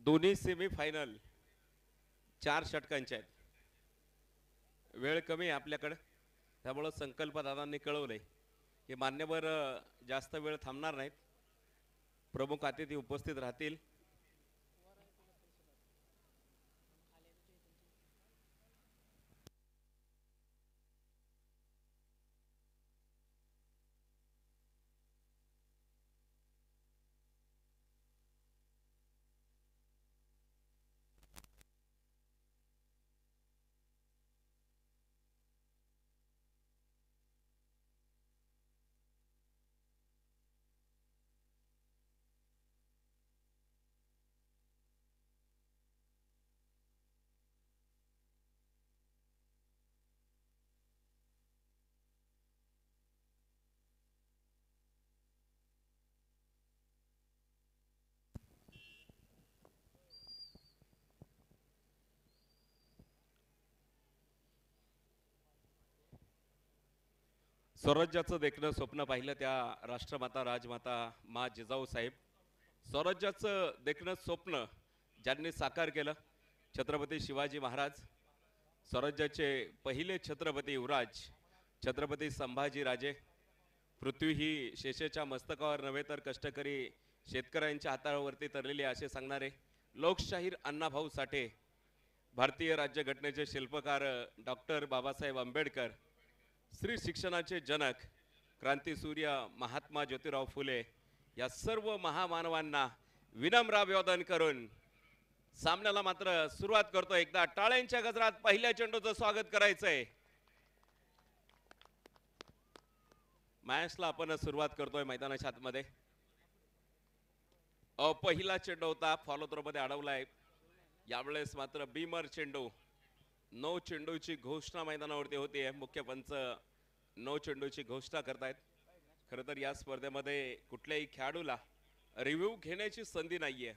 दोन्ही semi final 4 षटकांचे आहेत. वेळ कमी आहे आपल्याकडे, त्यामुळे संकल्प दादांनी कळवलंय की मान्यवर जास्त वेळ थांबणार नाहीत. प्रमुख अतिथी उपस्थित राहतील. स्वराज्याचं देखणं स्वप्न पाहिलं त्या राष्ट्रमाता राजमाता मा जिजाऊ साहेब. स्वराज्याचं देखणं स्वप्न ज्यांनी साकार केलं, छत्रपती शिवाजी महाराज. स्वराज्याचे पहिले छत्रपती युवराज छत्रपती संभाजी राजे. पृथ्वी ही शेषेच्या मस्तकावर नव्हे तर कष्टकरी शेतकऱ्यांच्या हातावरती तरलेली असे सांगणारे लोकशाहीर अण्णाभाऊ साठे. भारतीय राज्यघटनेचे शिल्पकार डॉक्टर बाबासाहेब आंबेडकर. स्त्री शिक्षणाचे जनक क्रांतीसूर्य महात्मा ज्योतिराव फुले. या सर्व महामानवांना विनम्र अभिवादन करून सामन्याला मात्र सुरुवात करतो. एकदा टाळ्यांच्या गजरात पहिल्या चेंडूचं स्वागत करायचंय. मॅचला आपण सुरुवात करतोय मैदानाच्या आतमध्ये. पहिला चेंडू होता, फॉलो थ्रो मध्ये अडवलाय. यावेळेस मात्र बीमर चेंडू. 9 चेंडूची घोषणा मैदानावरती होती. मुख्य पंच 9 चेंडूची घोषणा करतायत. खरं तर या स्पर्धेमध्ये कुठल्याही खेळाडूला रिव्ह्यू घेण्याची संधी नाहीये.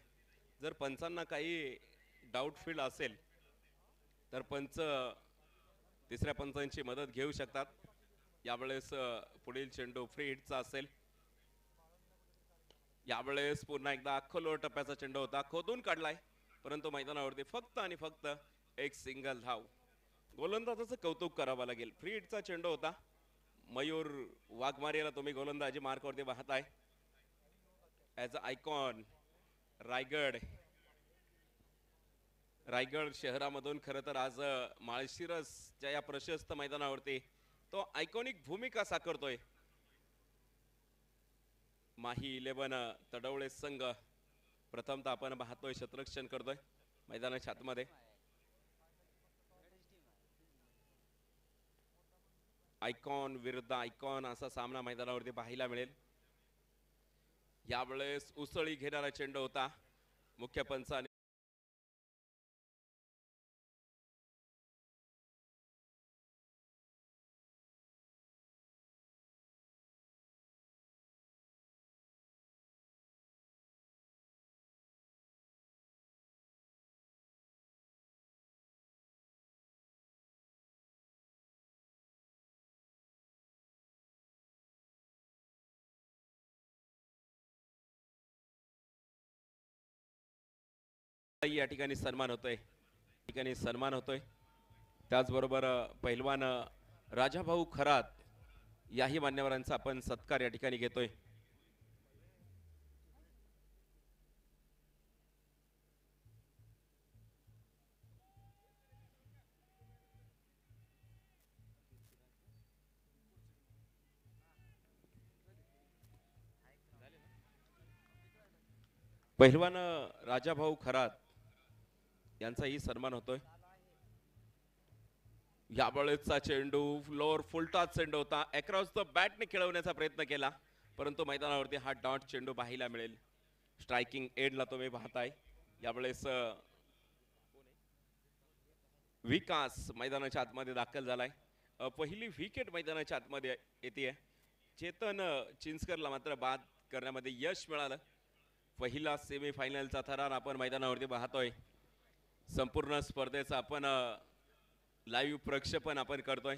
जर पंचांना काही डाऊट फील्ड असेल तर पंच तिसऱ्या पंचांची मदत घेऊ शकतात. यावेळेस पुढील चेंडू फ्री हिटचा असेल. यावेळेस पुन्हा एकदा खोलवर टप्प्याचा चेंडू होता, खोदून काढलाय, परंतु मैदानावरती फक्त आणि फक्त एक सिंगल धाव. गोलंदाजाचं कौतुक करावं लागेल. फ्री हिटचा चेंडू होता. मयूर वाघमारेला तुम्ही गोलंदाजी मार्कवरती पाहताय. ॲज अ आयकॉन रायगड शहरामधून खरं तर आज माळशिरसच्या या प्रशस्त मैदानावरती तो आयकॉनिक भूमिका साकारतोय. माही 11 तडवळे संघ प्रथमतः आपण पाहतोय क्षेत्ररक्षण करतोय मैदानाच्या आतमध्ये. आयकॉन विरुद्ध आयकॉन असा सामना मैदानावरती पाहायला मिळेल. यावेळेस उसळी घेणारा चेंडू होता. मुख्य पंचाने या ठिकाणी सन्मान होतोय. त्याचबरोबर पहिलवान राजाभाऊ खरात याही मान्यवरांचा आपण सत्कार या ठिकाणी घेतोय. पहिलवान राजाभाऊ खरात यांचाही सन्मान होतोय. यावेळेसचा चेंडू फ्लोअर फुलटॉस चेंडू होता. अक्रॉस द बॅटने खेळवण्याचा प्रयत्न केला, परंतु मैदानावरती हा डॉट चेंडू पाहायला मिळेल. स्ट्रायकिंग एंडला तुम्ही पाहताय. यावेळेस विकास मैदानाच्या आतमध्ये दाखल झालाय. पहिली विकेट मैदानाच्या आतमध्ये येते. चेतन चिंचकरला मात्र बाद करण्यामध्ये यश मिळालं. पहिला सेमीफायनलचा थरार आपण मैदानावरती पाहतोय. संपूर्ण स्पर्धेचा आपण लाईव्ह प्रक्षेपण आपण करतोय.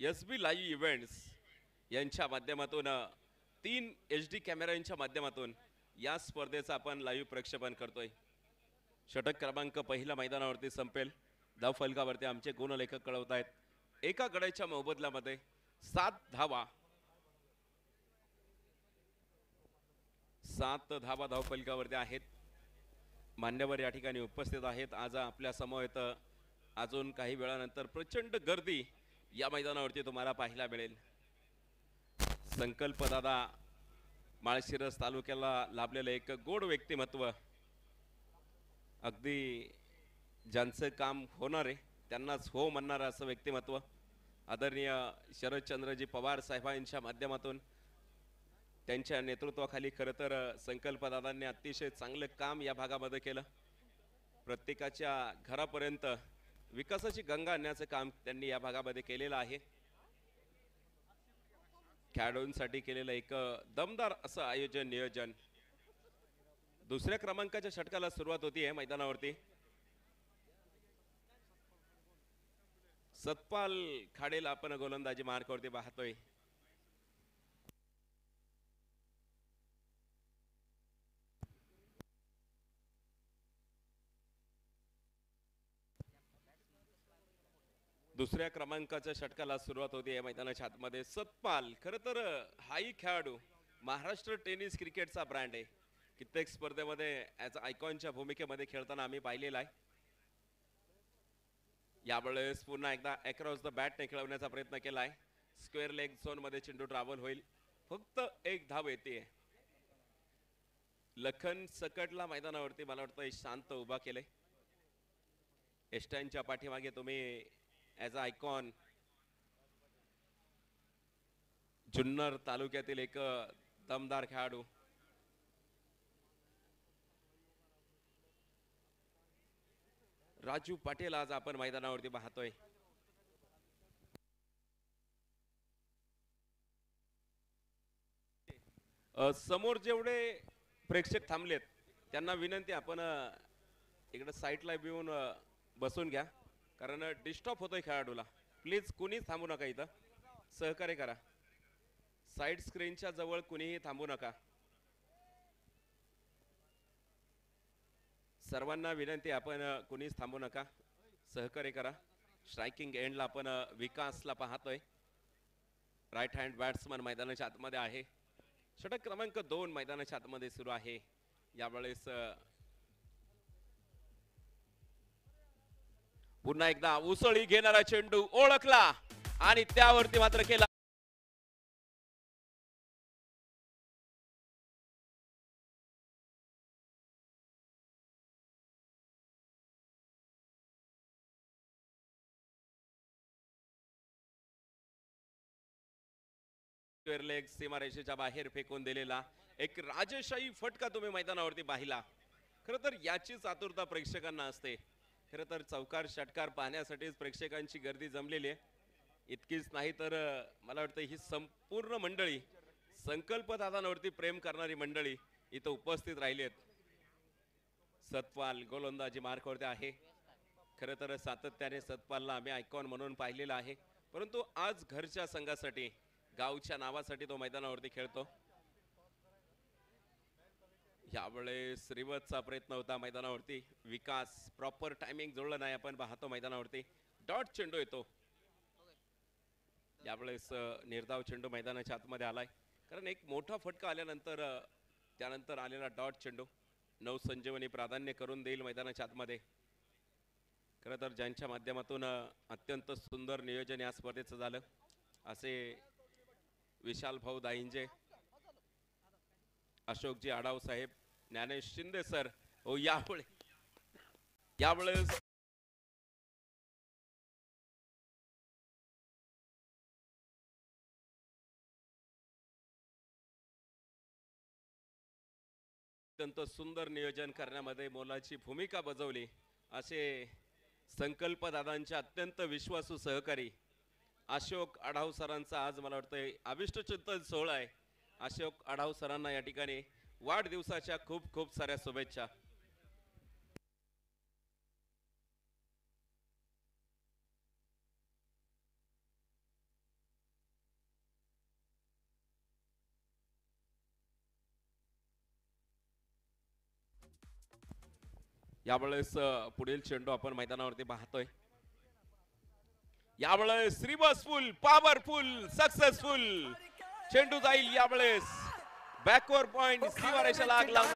SB लाईव्ह इव्हेंट्स यांच्या माध्यमातून 3 HD कॅमेऱ्यांच्या माध्यमातून या स्पर्धेचा आपण लाईव्ह प्रक्षेपण करतोय. षटक क्रमांक पहिला मैदानावरती संपेल. धाव फलकावरती आमचे गुणलेखक कळवत आहेत. एका गड्याच्या मोबदल्यामध्ये 7 धावा. 7 धावा धाव फलकावरती आहेत. मान्यवर या ठिकाणी उपस्थित आहेत. आज आपल्या समवेत अजून काही वेळानंतर प्रचंड गर्दी या मैदानावरती तुम्हाला पाहायला मिळेल. संकल्प दादा माळशिरस तालुक्याला लाभलेलं एक गोड व्यक्तिमत्व, अगदी ज्यांचं काम होणार आहे त्यांनाच हो म्हणणारं असं व्यक्तिमत्व. आदरणीय शरदचंद्रजी पवार साहेबांच्या माध्यमातून त्यांच्या नेतृत्वाखाली खरं तर संकल्पदादांनी अतिशय चांगलं काम या भागामध्ये केलं. प्रत्येकाच्या घरापर्यंत विकासाची गंगा आणण्याचं काम त्यांनी या भागामध्ये केलेलं आहे. खेळाडूंसाठी केलेलं एक दमदार असं आयोजन नियोजन. दुसऱ्या क्रमांकाच्या षटकाला सुरुवात होती आहे मैदानावरती. सतपाल खाडेल आपण गोलंदाजी मार्कावरती पाहतोय. दुसऱ्या क्रमांकाच्या षटकाला सुरुवात होती आहे मैदानाच्या आतमध्ये. सतपाल खरं तर हाही खेळाडू महाराष्ट्र टेनिस क्रिकेटचा ब्रँड आहे. कित्येक स्पर्धेमध्ये ॲज आयकॉनच्या भूमिकेमध्ये खेळताना आम्ही पाहिलेला आहे. यावेळेस पुन्हा एकदा अक्रॉस द बॅटने खेळवण्याचा प्रयत्न केला आहे. स्क्वेअर लेग झोन मध्ये चेंडू ट्रॅव्हल होईल. फक्त एक धाव येते. लखन सकटला मैदानावरती मला वाटतं शांत उभा केले. एस्टॅनच्या पाठीमागे तुम्ही ॲज अ आयकॉन जुन्नर तालुक्यातील एक दमदार खेळाडू राजू पाटील आज आपण मैदानावरती पाहतोय. समोर जेवढे प्रेक्षक थांबलेत त्यांना विनंती, आपण इकडे साईडला येऊन बसून घ्या, कारण डिस्टर्ब होतोय खेळाडूला. प्लीज कुणीच थांबू नका, इथं सहकार्य करा. साईड स्क्रीनच्या जवळ कुणीही थांबू नका. सर्वांना विनंती, आपण कुणीच थांबू नका, सहकार्य करा. स्ट्रायकिंग एंडला आपण विकासला पाहतोय. राईट हँड बॅट्समन मैदानाच्या आतमध्ये आहे. षटक क्रमांक 2 मैदानाच्या आतमध्ये सुरू आहे. यावेळेस पुन्हा एकदा उसळी घेणारा चेंडू ओळखला आणि त्यावरती मात्र केला. लेग सीमारेषेच्या बाहेर फेकून दिलेला एक राजशाही फटका तुम्ही मैदानावरती पाहिला. खरं तर याचीच आतुरता प्रेक्षकांना असते. खरं तर चौकार षटकार पाहण्यासाठीच प्रेक्षकांची गर्दी जमलेली आहे. इतकीच नाही तर मला वाटतं ही संपूर्ण मंडळी, संकल्प दादांवरती प्रेम करणारी मंडळी इथं उपस्थित राहिली आहेत. सतपाल गोलंदाजी मार्कावरती आहे. खरं तर सातत्याने सतपालला आम्ही आयकॉन म्हणून पाहिलेला आहे, परंतु आज घरच्या संघासाठी, गावच्या नावासाठी तो मैदानावरती खेळतो. यावेळेस रिवर्सचा प्रयत्न होता मैदानावरती. विकास प्रॉपर टायमिंग जुळलं नाही, आपण पाहतो मैदानावरती डॉट चेंडू येतो. यावेळेस निर्धाव चेंडू मैदानाच्या आतमध्ये आलाय, कारण एक मोठा फटका आल्यानंतर त्यानंतर आलेला डॉट चेंडू नवसंजीवनी प्राधान्य करून देईल मैदानाच्या आतमध्ये. खरं तर ज्यांच्या माध्यमातून अत्यंत सुंदर नियोजन या स्पर्धेचं झालं असे विशाल भाऊ दाईंजे, अशोकजी आढाव साहेब, ज्ञानेश शिंदे सर. हो, यावेळेस अत्यंत सुंदर नियोजन करण्यामध्ये मोलाची भूमिका बजावली असे संकल्प दादांचे अत्यंत विश्वासू सहकारी अशोक आढाव सरांचा आज मला वाटतं अभिष्ट चिंतन सोहळा आहे. अशोक आढाव सरांना या ठिकाणी वाढदिवसाच्या खूप खूप साऱ्या शुभेच्छा. यावेळेस पुढील चेंडू आपण मैदानावरती पाहतोय. यावेळेस रिव्हर्सफुल पॉवरफुल सक्सेसफुल चेंडू जाईल. यावेळेस बॅकवर पॉइंट सीमारेषेला आग लावून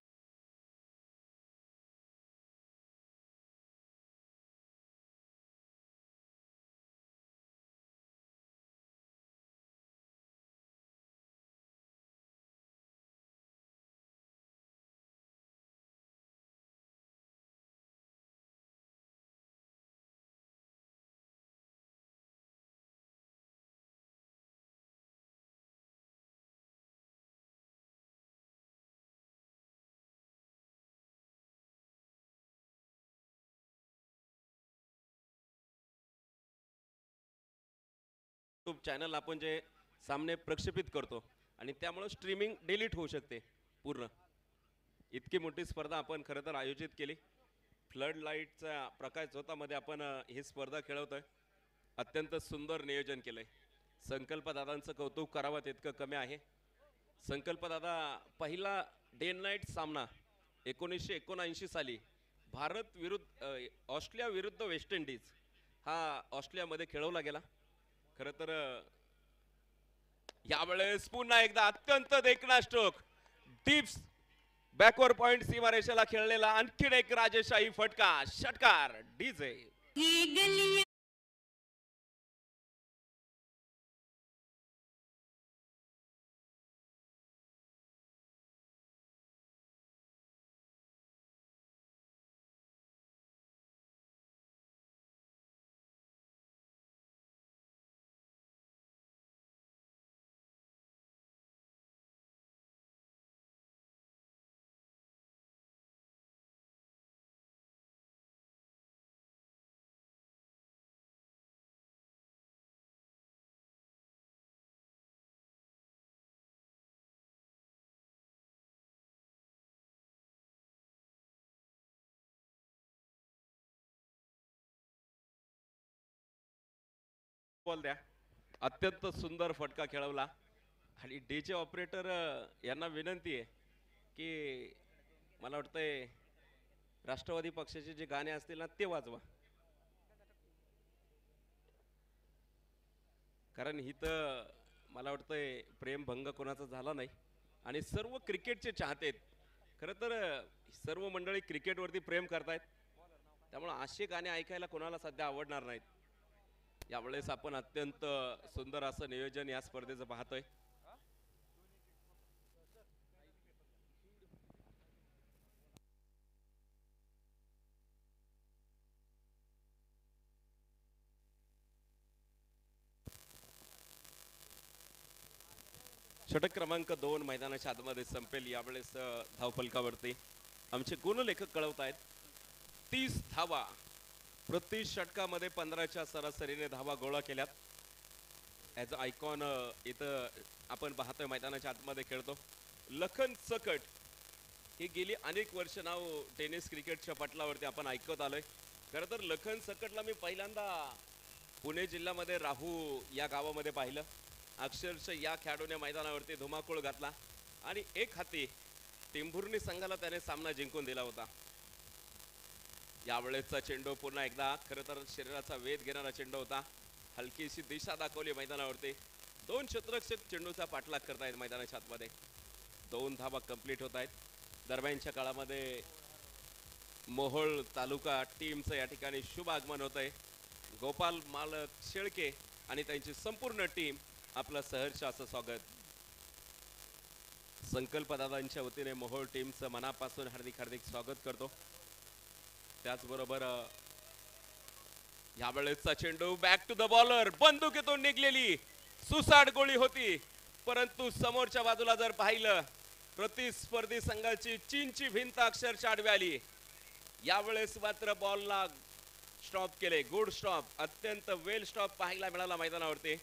यूट्यूब चॅनल आपण जे सामने प्रक्षेपित करतो आणि त्यामुळे स्ट्रीमिंग डिलीट होऊ शकते पूर्ण. इतकी मोठी स्पर्धा आपण खरं तर आयोजित केली. फ्लड लाईटचा प्रकाश झोतामध्ये आपण ही स्पर्धा खेळवतोय. अत्यंत सुंदर नियोजन केलंय. संकल्प दादांचं कौतुक करावं तितकं कमी आहे. संकल्प दादा पहिला डे नाईट सामना 1979 साली भारत विरुद्ध ऑस्ट्रेलिया विरुद्ध वेस्ट इंडिज हा ऑस्ट्रेलियामध्ये खेळवला गेला. खरं तर यावेळेस पुन्हा एकदा अत्यंत देखणा स्ट्रोक डीप्स बॅकवर पॉइंट सीमारेषेला खेळलेला आणखीन एक राजेशाही फटका षटकार डीजे. बॉल द्या. अत्यंत सुंदर फटका खेळवला आणि डीजे ऑपरेटर यांना विनंती आहे की मला वाटतंय राष्ट्रवादी पक्षाचे जे गाणे असतील ना ते वाजवा, कारण इथं मला वाटतंय प्रेमभंग कोणाचा झाला नाही आणि सर्व क्रिकेटचे चाहते आहेत. खरं तर सर्व मंडळी क्रिकेटवरती प्रेम करतायत त्यामुळे असे गाणे ऐकायला कोणाला सध्या आवडणार नाहीत. यावेळेस आपण अत्यंत सुंदर असं नियोजन या स्पर्धेचं पाहतोय. षटक क्रमांक 2 मैदानाच्या आतमध्ये संपेल. यावेळेस धावफलकावरती आमचे गुणलेखक कळवत आहेत 30 धावा प्रति षटकामध्ये 15च्या सरासरीने धावा गोळा केल्यात. ॲज अ आयकॉन इथं आपण पाहतोय मैदानाच्या आतमध्ये खेळतो लखन सकट. ही गेली अनेक वर्ष नाव टेनिस क्रिकेटच्या पटलावरती आपण ऐकत आलोय. खरं तर लखन सकटला मी पहिल्यांदा पुणे जिल्ह्यामध्ये राहू या गावामध्ये पाहिलं. अक्षरशः या खेळाडूने मैदानावरती धुमाकूळ घातला आणि एक हाती टेंभुर्णी संघाला त्याने सामना जिंकून दिला होता. यावेळेसचा चेंडू पुन्हा एकदा खरं तर शरीराचा वेध घेणारा चेंडू होता. हलकीशी दिशा दाखवली मैदानावरती. 2 क्षेत्ररक्षक चेंडूचा पाठलाग करतायत मैदानाच्या आतमध्ये. 2 धावा कंप्लीट होत आहेत. दरम्यानच्या काळामध्ये मोहोळ तालुका टीमचं या ठिकाणी शुभ आगमन होत आहे. गोपाल मालक शेळके आणि त्यांची संपूर्ण टीम आपलं सहर्ष असं स्वागत. संकल्प दादांच्या वतीने मोहोळ टीमचं मनापासून हार्दिक हार्दिक स्वागत करतो. त्याचबरोबर यावेळेसचा चेंडू बॅक टू द बॉलर. बंदुकीतून निघलेली सुसाट गोळी होती, परंतु समोरच्या बाजूला जर पाहिलं प्रतिस्पर्धी संघाची चीनची भिंत अक्षरशः आडवी आली. यावेळेस मात्र बॉलला स्टॉप केले. गुड स्टॉप, अत्यंत वेल स्टॉप पाहायला मिळाला मैदानावरती.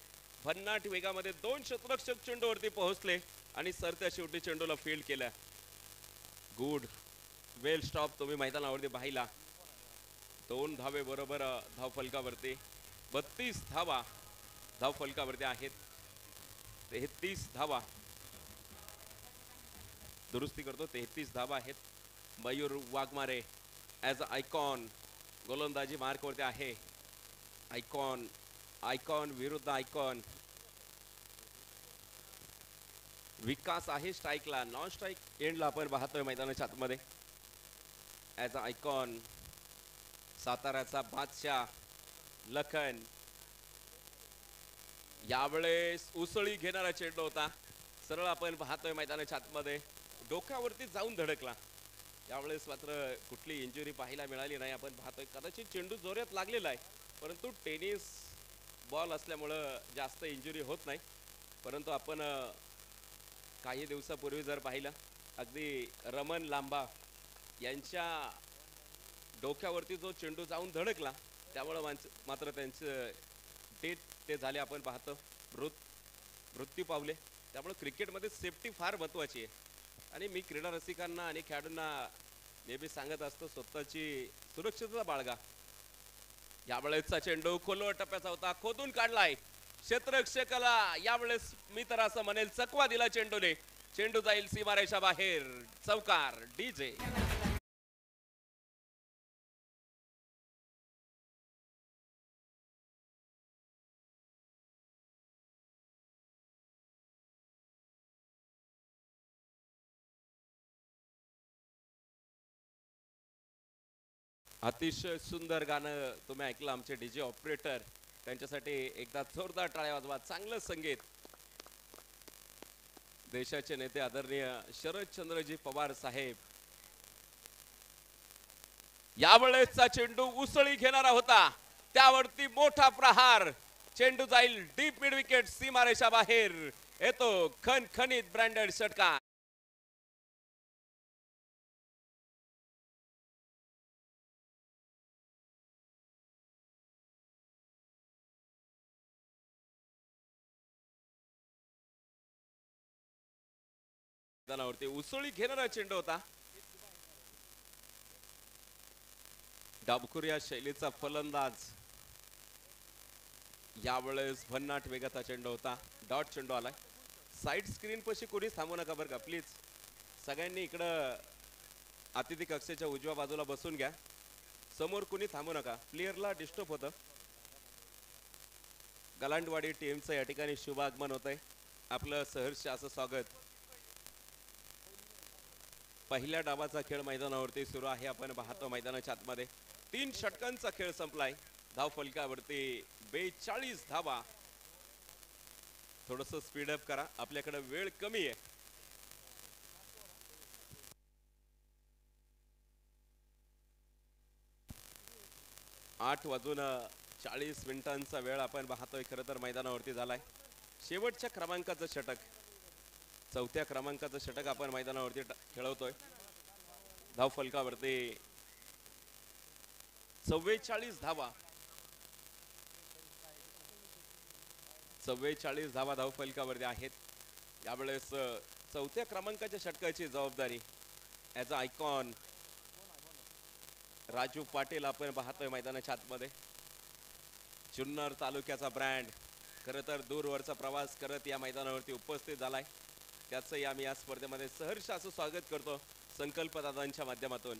भन्नाट वेगामध्ये 2 क्षेत्ररक्षक चेंडूवरती पोहोचले आणि सरत्या शेवटी चेंडूला फील्ड केलं. गुड वेल स्टॉप तुम्ही मैदानावरती पाहिला. 2 धावे बरोबर धावफलकावरती 32 धावा धावफलकावरती आहेत. 33 धावा दुरुस्ती करतो 33 धावा आहेत. Mayur Waghmare as a icon गोलंदाजी मार्कवरती आहे. आयकॉन आयकॉन विरुद्ध आयकॉन. विकास आहे स्ट्राईकला, नॉन स्ट्राईक एंडला आपण पाहतोय मैदानाच्या आतमध्ये. ॲज अ आयकॉन साताऱ्याचा बादशाह लखन. यावेळेस उसळी घेणारा चेंडू होता, सरळ आपण पाहतोय मैदानाच्या आतमध्ये, डोक्यावरती जाऊन धडकला. यावेळेस मात्र कुठली इंजुरी पाहायला मिळाली नाही. आपण पाहतोय कदाचित चेंडू जोरात लागलेला आहे, परंतु टेनिस बॉल असल्यामुळं जास्त इंजुरी होत नाही. परंतु आपण काही दिवसापूर्वी जर पाहिलं, अगदी रमन लांबा यांच्या डोक्यावरती जो चेंडू जाऊन धडकला, त्यामुळं मात्र त्यांचं डेथ ते झाले. आपण पाहतो मृत्यू पावले. त्यामुळे क्रिकेटमध्ये सेफ्टी फार महत्त्वाची आहे. आणि मी क्रीडा रसिकांना आणि खेळाडूंना नेहमी सांगत असतो, स्वतःची सुरक्षितता बाळगा. यावेळेसचा चेंडू खोलवर टप्प्याचा होता, खोदून काढलाय क्षेत्ररक्षकाला. यावेळेस मी तर असं म्हणेल चकवा दिला चेंडूने. चेंडू जाईल सीमारेषा बाहेर. चौकार डीजे. अतिशय सुंदर गाणं तुम्ही ऐकलं आमचे डीजे ऑपरेटर. त्यांच्यासाठी एकदा जोरदार टाळ्या वाजवा. चांगलं संगीत. देशाचे नेते आदरणीय शरदचंद्रजी पवार साहेब. यावेळेसचा चेंडू उसळी घेणारा होता, त्यावरती मोठा प्रहार. चेंडू जाईल डीप मिड विकेट, सीमारेषा बाहेर. येतो खणखणीत ब्रँडेड षटकार. मैदानावरती उसळी घेणारा चेंडू होता. डाबखुर या शैलीचा फलंदाज. यावेळेस भन्नाट वेगाचा चेंडू होता. डॉट चेंडू आलाय. साईड स्क्रीन पशी कोणी थांबू नका बरं का प्लीज. सगळ्यांनी इकडं अतिथी कक्षेच्या उजव्या बाजूला बसून घ्या. समोर कोणी थांबू नका, प्लेयरला डिस्टर्ब होतं. गलांडवाडी टीमचं या ठिकाणी शुभ आगमन होत आहे. आपलं सहर्ष असं स्वागत. पहिल्या डावाचा खेळ मैदानावरती सुरू आहे. आपण पाहतो मैदानाच्या आतमध्ये 3 षटकांचा खेळ संपलाय. धाव फलकावरती 42 धावा. थोडस स्पीड अप करा, आपल्याकडे वेळ कमी आहे. 8:40 वेळ आपण पाहतोय. खरं तर मैदानावरती झालाय. शेवटच्या क्रमांकाचं षटक, 4थ्या क्रमांकाचं षटक आपण मैदानावरती खेळवतोय. धाव फलकावरती 44 धावा. 44 धावा धाव फलकावरती आहेत. यावेळेस 4थ्या क्रमांकाच्या षटकाची जबाबदारी as a icon Raju Patil आपण पाहतोय मैदानाच्या आतमध्ये. जुन्नर तालुक्याचा ब्रँड खरं तर दूरवरचा प्रवास करत या मैदानावरती उपस्थित झालाय. त्याचंही आम्ही या स्पर्धेमध्ये सहर्ष असं स्वागत करतो संकल्पदादांच्या माध्यमातून.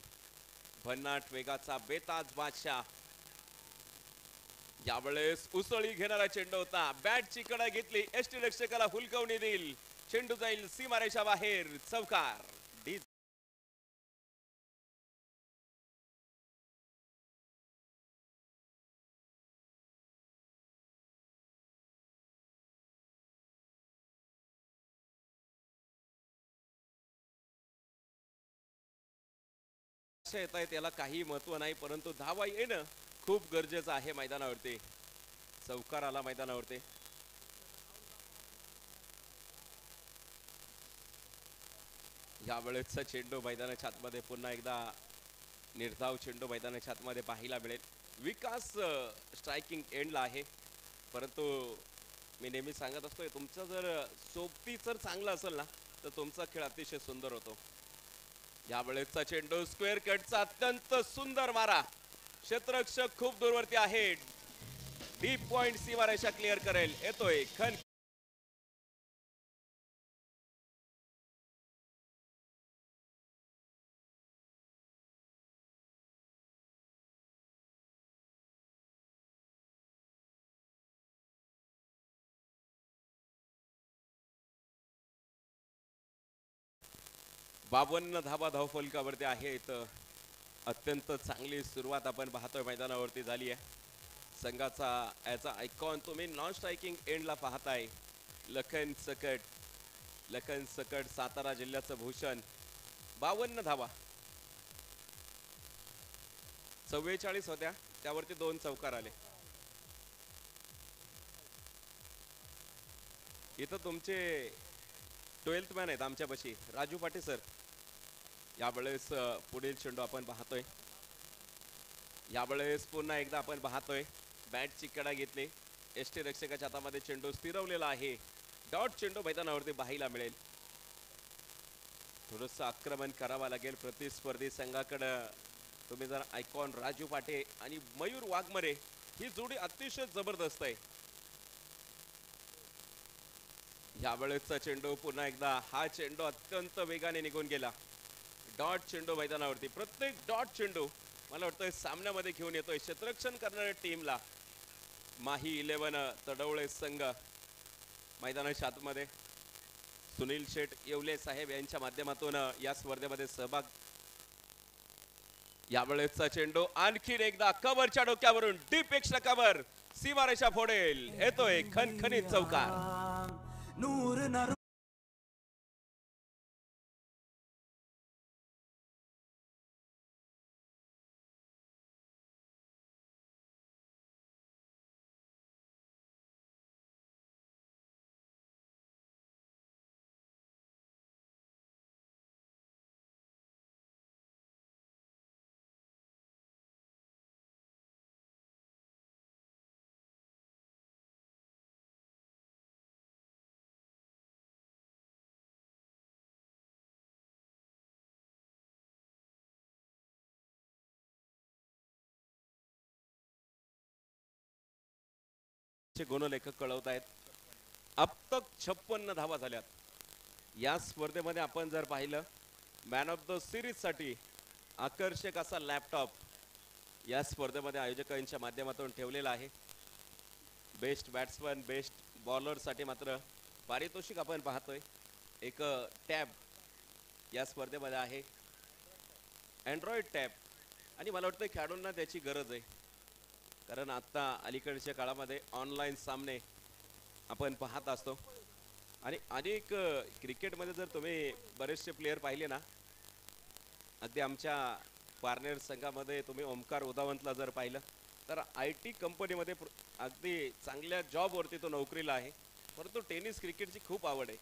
भन्नाट वेगाचा बेताज बादशाह. यावेळेस उसळी घेणारा चेंडू होता. बॅटची कडा घेतली, एसटी रक्षकाला हुलकवणी देईल. चेंडू जाईल सीमारेषा बाहेर. चौकार. येत आहे त्याला काही महत्व नाही, परंतु धावा येणं खूप गरजेचं आहे मैदानावरती. चौकार आला मैदानावरती. यावेळेसचा चेंडू मैदानाच्या आतमध्ये पुन्हा एकदा निर्धाव चेंडू मैदानाच्या आतमध्ये पाहायला मिळेल. विकास स्ट्रायकिंग एंडला आहे, परंतु मी नेहमी सांगत असतो तुमचा जर सोबती जर चांगला असेल ना तर तुमचा खेळ अतिशय सुंदर होतो. यावेळेसचा चेंडू स्क्वेअर कटचा अत्यंत सुंदर मारा. क्षेत्ररक्षक खूप दूरवरती आहे. डीप पॉइंट सीमारेषा क्लिअर करेल. येतोय खन 52 धावा धावफलकावरती आहेत. अत्यंत चांगली सुरुवात आपण पाहतोय मैदानावरती झाली आहे. संघाचा याचा आयकॉन तुम्ही नॉन स्ट्रायकिंग एंडला पाहताय. लखन सकट सातारा जिल्ह्याचं भूषण. 52 धावा 44 होत्या, त्यावरती 2 चौकार आले. इथं तुमचे 12th मॅन आहेत आमच्यापाशी, राजू पाटील सर. यावेळेस पुढील चेंडू आपण पाहतोय. यावेळेस पुन्हा एकदा आपण पाहतोय बॅटची कडा घेतली. एसटी रक्षकाच्या हातामध्ये चेंडू स्थिरवलेला आहे. डॉट चेंडू मैदानावरती पाहायला मिळेल. थोडंसं आक्रमण करावं लागेल प्रतिस्पर्धी संघाकडे. तुम्ही जर आयकॉन राजू पाटे आणि मयूर वाघमरे ही जोडी अतिशय जबरदस्त आहे. यावेळेसचा चेंडू पुन्हा एकदा, हा चेंडू अत्यंत वेगाने निघून गेला. डॉट चेंडू मैदानावरती. प्रत्येक डॉट चेंडू मला वाटतं सामन्यामध्ये घेऊन येतोय क्षेत्ररक्षण करणाऱ्या टीमला. माही 11 तडवळे संघ मैदानाच्या आतमध्ये. सुनील शेठ येवले साहेब यांच्या माध्यमातून या स्पर्धेमध्ये सहभाग. यावेळेसचा चेंडू आणखीन एकदा कव्हरच्या डोक्यावरून डीप एक्स्ट्रा कव्हर सीमारेषा फोडेल. येतोय खणखणीत चौकार. गुणलेखक कळवत आहेत. अब तक 56 धावा झाल्यात. या स्पर्धेमध्ये आपण जर पाहिलं मॅन ऑफ द सिरीज साठी आकर्षक असा लॅपटॉप या स्पर्धेमध्ये आयोजकांच्या माध्यमातून ठेवलेला आहे. बेस्ट बॅट्समन, बेस्ट बॉलर साठी मात्र पारितोषिक आपण पाहतोय. एक टॅब या स्पर्धेमध्ये आहे, अँड्रॉइड टॅब. आणि मला वाटतं खेळाडूंना त्याची गरज आहे, कारण आता अलीकडच्या काळामध्ये ऑनलाईन सामने आपण पाहत असतो. आणि अनेक क्रिकेटमध्ये जर तुम्ही बरेचसे प्लेयर पाहिले ना, अगदी आमच्या पारनेर संघामध्ये तुम्ही ओमकार उदावंतला जर पाहिलं तर IT कंपनीमध्ये अगदी चांगल्या जॉबवरती तो नोकरीला आहे. परंतु टेनिस क्रिकेटची खूप आवड आहे.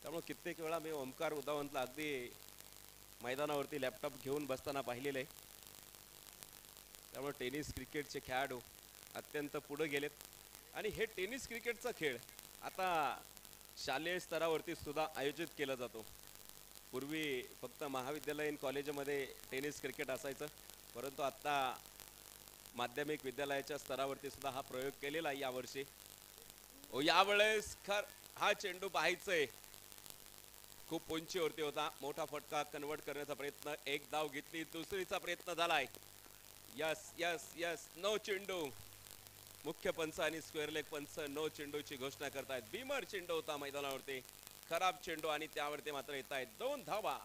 त्यामुळे कित्येक वेळा मी ओमकार उदावंतला अगदी मैदानावरती लॅपटॉप घेऊन बसताना पाहिलेलं आहे. त्यामुळे टेनिस क्रिकेटचे खेळाडू अत्यंत पुढे गेलेत. आणि हे टेनिस क्रिकेटचा खेळ आता शालेय स्तरावरती सुद्धा आयोजित केला जातो. पूर्वी फक्त महाविद्यालयीन कॉलेजमध्ये टेनिस क्रिकेट असायचं, परंतु आता माध्यमिक विद्यालयाच्या स्तरावरती सुद्धा हा प्रयोग केलेला आहे यावर्षी. यावेळेस हा चेंडू पाहायचंय. खूप उंचीवरती होता. मोठा फटका कन्वर्ट करण्याचा प्रयत्न. एक धाव घेतली, दुसरीचा प्रयत्न झालाय. यस यस यस नो चेंडू. मुख्य पंच आणि स्क्वेअर लेग पंच नो चेंडूची घोषणा करतायत. बीमर चेंडू होता मैदानावरती, खराब चेंडू, आणि त्यावरती मात्र येत आहेत 2 धावा.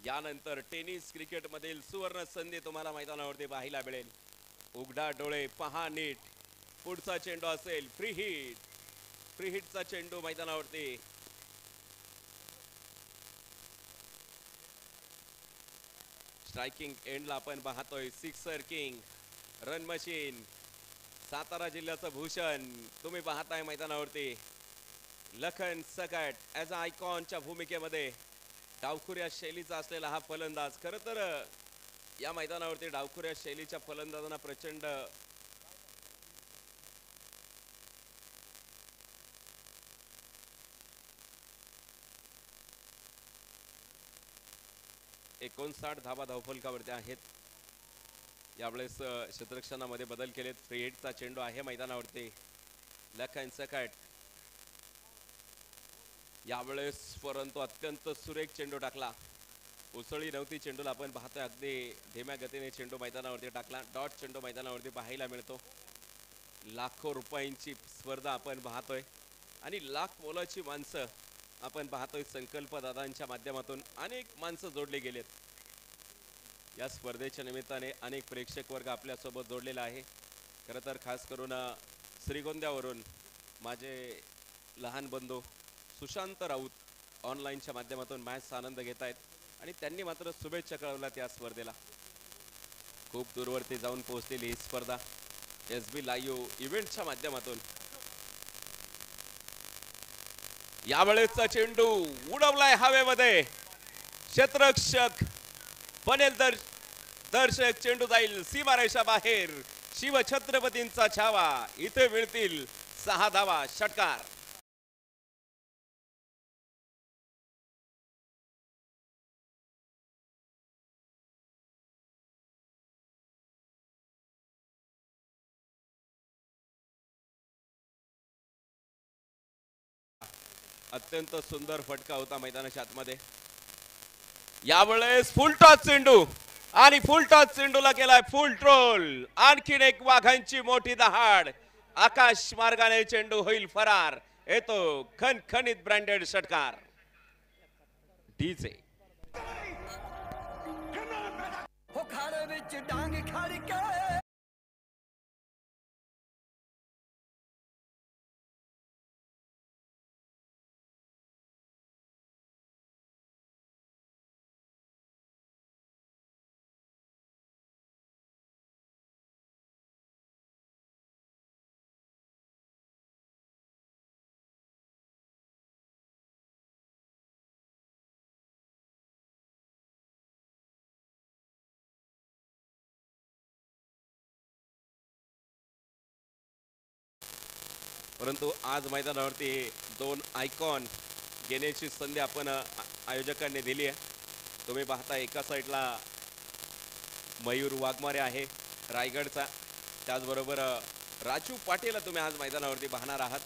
यानंतर टेनिस क्रिकेट मधील सुवर्ण संधी तुम्हाला मैदानावरती पाहायला मिळेल. उघडा डोळे, पहा नीट. पुढचा चेंडू असेल फ्री हिट. फ्री हिटचा चेंडू मैदानावरती. स्ट्रायकिंग एंडला आपण पाहतोय sixer king, run machine, Satara जिल्ह्याचं भूषण तुम्ही पाहताय मैदानावरती. लखन सकट ॲज अ आयकॉनच्या भूमिकेमध्ये डावखुऱ्या शैलीचा असलेला हा फलंदाज. खरं तर या मैदानावरती डावखुऱ्या शैलीच्या फलंदाजांना प्रचंड एकोणसाठ धावा धावफलकावरती आहेत. यावेळेस क्षेत्ररक्षणामध्ये बदल केलेत. फ्री हिटचा चेंडू आहे मैदानावरती. लखन सकट यावेळेस परंतु अत्यंत सुरेख चेंडू टाकला. उसळी नव्हती चेंडूला. आपण पाहतोय अगदी धीम्या गतीने चेंडू मैदानावरती टाकला. डॉट चेंडू मैदानावरती पाहायला मिळतो. लाखो रुपयांची स्पर्धा आपण पाहतोय आणि लाख मोलाची माणसं आपण पाहतोय संकल्प दादांच्या माध्यमातून अनेक माणसं जोडले गेलेत. या स्पर्धेच्या निमित्ताने अनेक प्रेक्षक वर्ग आपल्यासोबत जोडलेला आहे. खरं तर खास करून श्रीगोंद्यावरून माझे लहान बंधू सुशांत राऊत ऑनलाईनच्या माध्यमातून मॅचचा आनंद घेत आहेत आणि त्यांनी मात्र शुभेच्छा कळवल्यात या स्पर्धेला. खूप दूरवरती जाऊन पोहोचलेली ही स्पर्धा SB लाईव्ह इव्हेंटच्या माध्यमातून. यावेळेसचा चेंडू उडवलाय हवेमध्ये, क्षेत्ररक्षक बनेल दर्शक, चेंडू जाईल सीमारेषा बाहेर. शिवछत्रपतींचा छावा, इथे मिळतील 6 धावा. षटकार. अत्यंत सुंदर फटका होता मैदानाच्या आतमध्ये. यावेळेस फुल टॉस चेंडू आणि फुल टॉस चेंडूला केलाय फुल ट्रोल. आणखीन एक वाघांची मोठी दहाड. आकाश मार्गाने चेंडू होईल फरार. येतो खणखणीत ब्रँडेड षटकार. डीजे परंतु आज मैदानावरती 2 आयकॉन घेण्याची संधी आपण आयोजकांनी दिली आहे. तुम्ही पाहता एका साईडला मयूर वाघमारे आहे रायगडचा, त्याचबरोबर राजू पाटील तुम्ही आज मैदानावरती पाहणार आहात.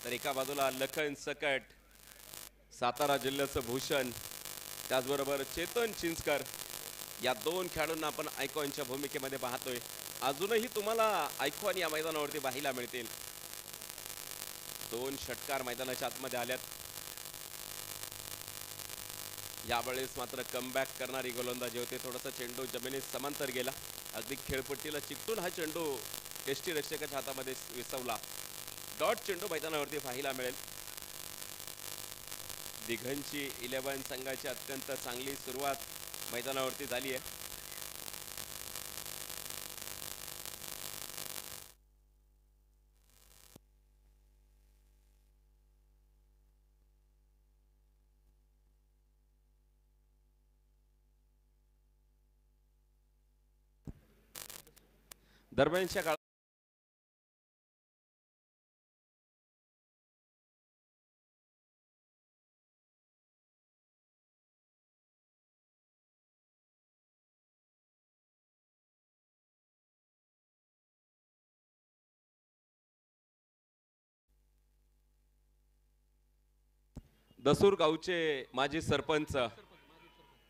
तर एका बाजूला लखन सकट सातारा जिल्ह्याचं भूषण, त्याचबरोबर चेतन चिंचकर, या 2 खेळाडूंना आपण आयकॉनच्या भूमिकेमध्ये पाहतोय. अजूनही तुम्हाला आयकॉन या मैदानावरती पाहायला मिळतील. 2 षटकार मैदानाच्या आतमध्ये आल्यात. यावेळेस मात्र कमबॅक करणारी गोलंदाजी होते. थोडासा चेंडू जमिनीत समांतर गेला, अगदी खेळपट्टीला चिकटून हा चेंडू यष्टीरक्षकाच्या हातामध्ये विसवला. डॉट चेंडू मैदानावरती पाहायला मिळेल. दिघंची 11 संघाची अत्यंत चांगली सुरुवात मैदानावरती झाली आहे. दरम्यानच्या काळात दसूर गावचे माजी सरपंच,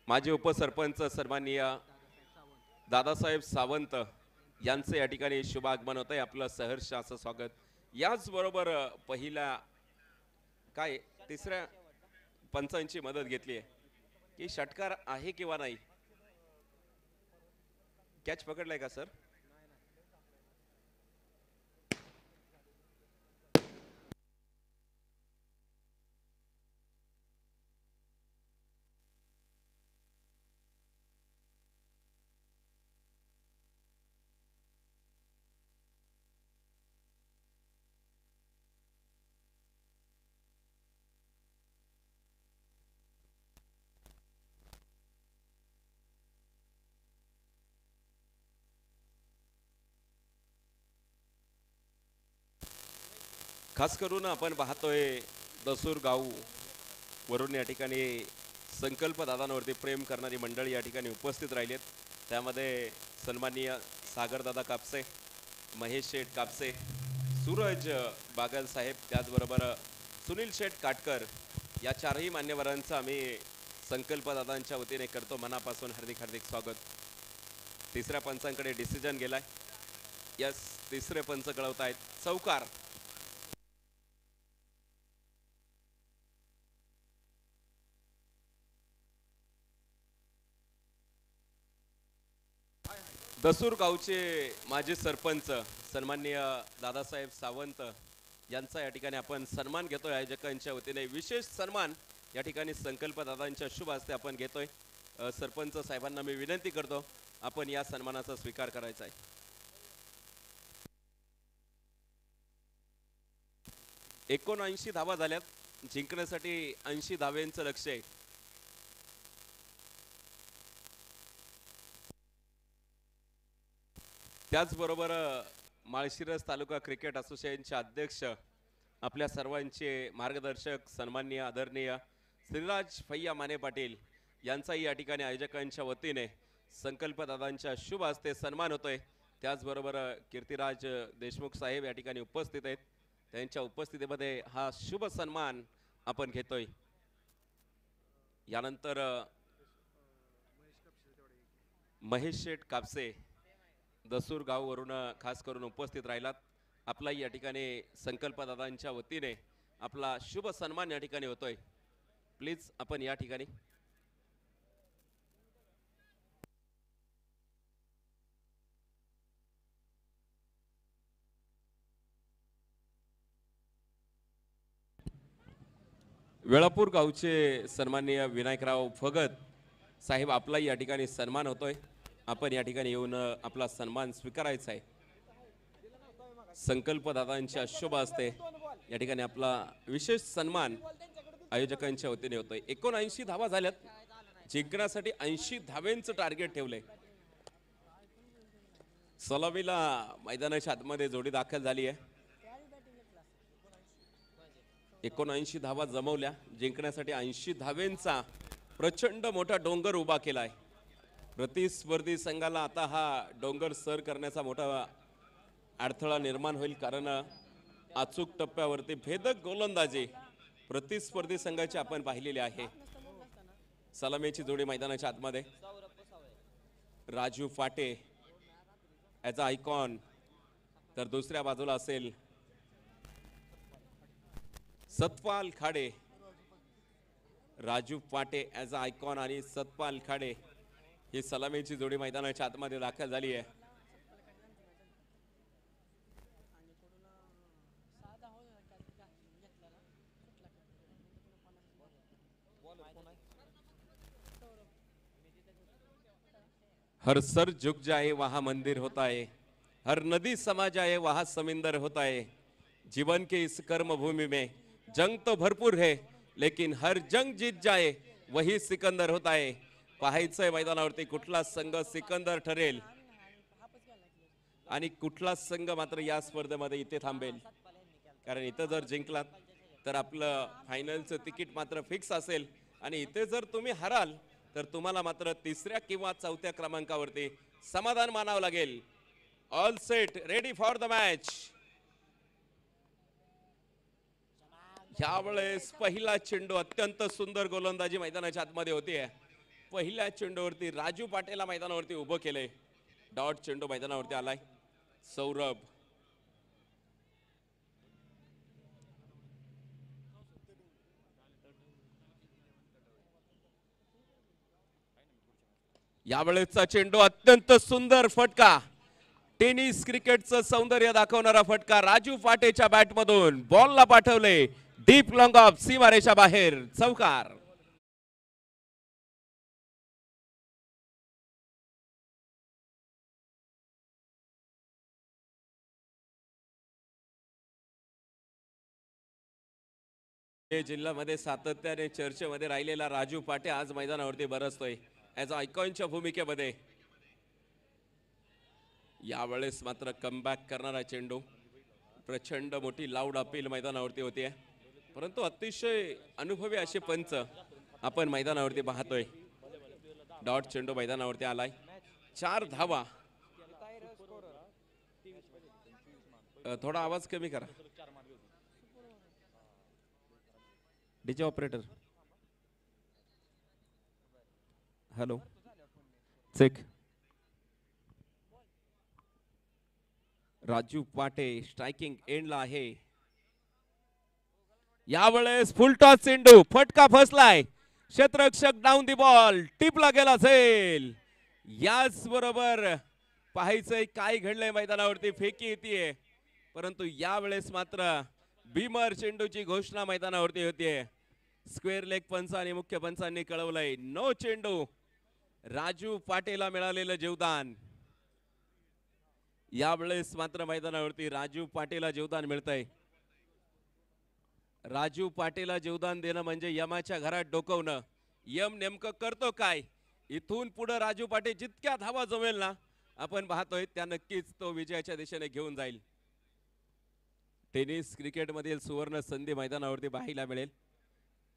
माजी उपसरपंच सन्माननीय दादासाहेब सावंत यांचे या ठिकाणी शुभ आगमन होत आहे. आपलं सहर्ष असं स्वागत. याचबरोबर पहिल्या तिसऱ्या पंचांची मदत घेतली आहे की षटकार आहे किंवा नाही. कॅच पकडलाय का सर? खास करून आपण पाहतोय दसूर गाव वरून या ठिकाणी संकल्प दादांवरती प्रेम करणारी मंडळी या ठिकाणी उपस्थित राहिलेत. त्यामध्ये सन्माननीय सागरदादा कापसे, महेश शेठ कापसे, सूरज बागल साहेब, त्याचबरोबर सुनील शेठ काटकर, या 4ही मान्यवरांचं आम्ही संकल्प दादांच्या वतीने करतो मनापासून हार्दिक हार्दिक स्वागत. तिसऱ्या पंचांकडे डिसिजन गेलाय. यस, तिसरे पंच कळवतायत चौकार. दसूर गावचे माजी सरपंच सन्माननीय दादासाहेब सावंत यांचा या ठिकाणी आपण सन्मान घेतोय। आयोजकांच्या वतीने विशेष सन्मान या ठिकाणी संकल्प दादांच्या शुभ हस्ते आपण घेतोय। सरपंच साहेबांना मी विनंती करतो आपण या सन्मानाचा स्वीकार करायचा आहे। 79 धावा झाल्यात, जिंकण्यासाठी 80 धाव्यांचं लक्ष्य आहे। त्याचबरोबर माळशिरस तालुका क्रिकेट असोसिएशनचे अध्यक्ष आपल्या सर्वांचे मार्गदर्शक सन्माननीय आदरणीय श्रीराज फैया माने पाटील यांचाही या ठिकाणी आयोजकांच्या वतीने संकल्प दादांच्या शुभ हस्ते सन्मान होतोय। त्याचबरोबर कीर्तिराज देशमुख साहेब या ठिकाणी उपस्थित आहेत, त्यांच्या उपस्थितीमध्ये हा शुभ सन्मान आपण घेतोय। यानंतर महेश शेठ कापसे दसूर गाववरून खास करून उपस्थित राहिलात। आपला या ठिकाणी संकल्प दादांच्या वतीने आपला शुभ सन्मान या ठिकाणी होतोय। प्लीज आपण या ठिकाणी वेळापूर गावचे सन्माननीय विनायकराव भगत साहेब आपला या ठिकाणी सन्मान होतोय। आपण या ठिकाणी येऊन आपला सन्मान स्वीकारायचा आहे। संकल्प दादांच्या शुभ हस्ते या ठिकाणी आपला विशेष सन्मान आयोजकांच्या वतीने होतोय। 79 धावा झाल्यात, जिंकण्यासाठी 80 धाव्यांचं टार्गेट ठेवलंय। सलामीला मैदानाच्या आतमध्ये जोडी दाखल झाली आहे। 79 धावा जमवल्या, जिंकण्यासाठी 80 धाव्यांचा प्रचंड मोठा डोंगर उभा केला आहे। प्रतिस्पर्धी संघाला आता हा डोंगर सर करण्याचा मोठा अडथळा निर्माण होईल, कारण अचूक टप्प्यावरती भेदक गोलंदाजी प्रतिस्पर्धी संघाची आपण पाहिलेली आहे। सलामीची जोडी मैदानाच्या आतमध्ये राजू फाटे ॲज अ आयकॉन, तर दुसऱ्या बाजूला असेल सतपाल खाडे। राजू फाटे ॲज अ आयकॉन आणि सतपाल खाडे ही सलामीची जोडी मैदानाच्या आतमध्ये दाखल झाली आहे। हर सर झुक जाए वहां मंदिर होता है, हर नदी समा जाए वहां समिंदर होता है। जीवन के इस कर्म भूमि में जंग तो भरपूर है, लेकिन हर जंग जीत जाए वही सिकंदर होता है। पाहायचंय मैदानावरती कुठला संघ सिकंदर ठरेल आणि कुठला संघ मात्र या स्पर्धेमध्ये इथे थांबेल, कारण इथं जर जिंकलात तर आपलं फायनलचं तिकीट मात्र फिक्स असेल, आणि इथे जर तुम्ही हराल तर तुम्हाला मात्र तिसऱ्या किंवा चौथ्या क्रमांकावरती समाधान मानावं लागेल। All set, ready for the match. यावेळेस पहिला चेंडू, अत्यंत सुंदर गोलंदाजी मैदानाच्या आतमध्ये होती। पहिल्या चेंडूवरती राजू पाटेला मैदानावरती उभं केलंय। डॉट चेंडू मैदानावरती आलाय। सौरभ यावेळेसचा चेंडू, अत्यंत सुंदर फटका, टेनिस क्रिकेटचं सौंदर्य दाखवणारा फटका राजू फाटेच्या बॅटमधून बॉलला पाठवले डीप लॉंग ऑफ सीमारेषा बाहेर, चौकार। जिल्ह्यामध्ये सातत्याने चर्चेमध्ये राहिलेला राजू पाटे आज मैदानावरती बरसतोय ॲज अ आयकॉनच्या भूमिकेमध्ये। यावेळेस मात्र कमबॅक करणारा चेंडू, प्रचंड मोठी लाऊड अपील मैदानावरती होती, परंतु अतिशय अनुभवी असे पंच आपण मैदानावरती पाहतोय। डॉट चेंडू मैदानावरती आलाय। 4 धावा। थोडा आवाज कमी करा DJ operator. Hello check. Raju Pate striking एंडला आहे। यावेळेस फुल टॉस चेंडू, फटका फसलाय, क्षेत्ररक्षक डाऊन दी बॉल, टिपला गेला असेल। याच बरोबर पाहायचंय काय घडलंय मैदानावरती. फेकी येते परंतु यावेळेस मात्र भीमर चेंडूची घोषणा मैदानावरती होतीये. स्क्वेअर लेग पंच आणि मुख्य पंचांनी कळवलंय नो चेंडू. राजू पाटेला मिळालेलं जीवदान. यावेळेस मात्र मैदानावरती राजू पाटेला जीवदान मिळतंय. राजू पाटेला जीवदान देणं म्हणजे यमाच्या घरात डोकवणं. यम नेमकं करतो काय. इथून पुढे राजू पाटे जितक्या धावा जमेल ना आपण पाहतोय त्या नक्कीच तो विजयाच्या दिशेने घेऊन जाईल. टेनिस क्रिकेट मधील सुवर्ण संधी मैदानावरती पाहायला मिळेल.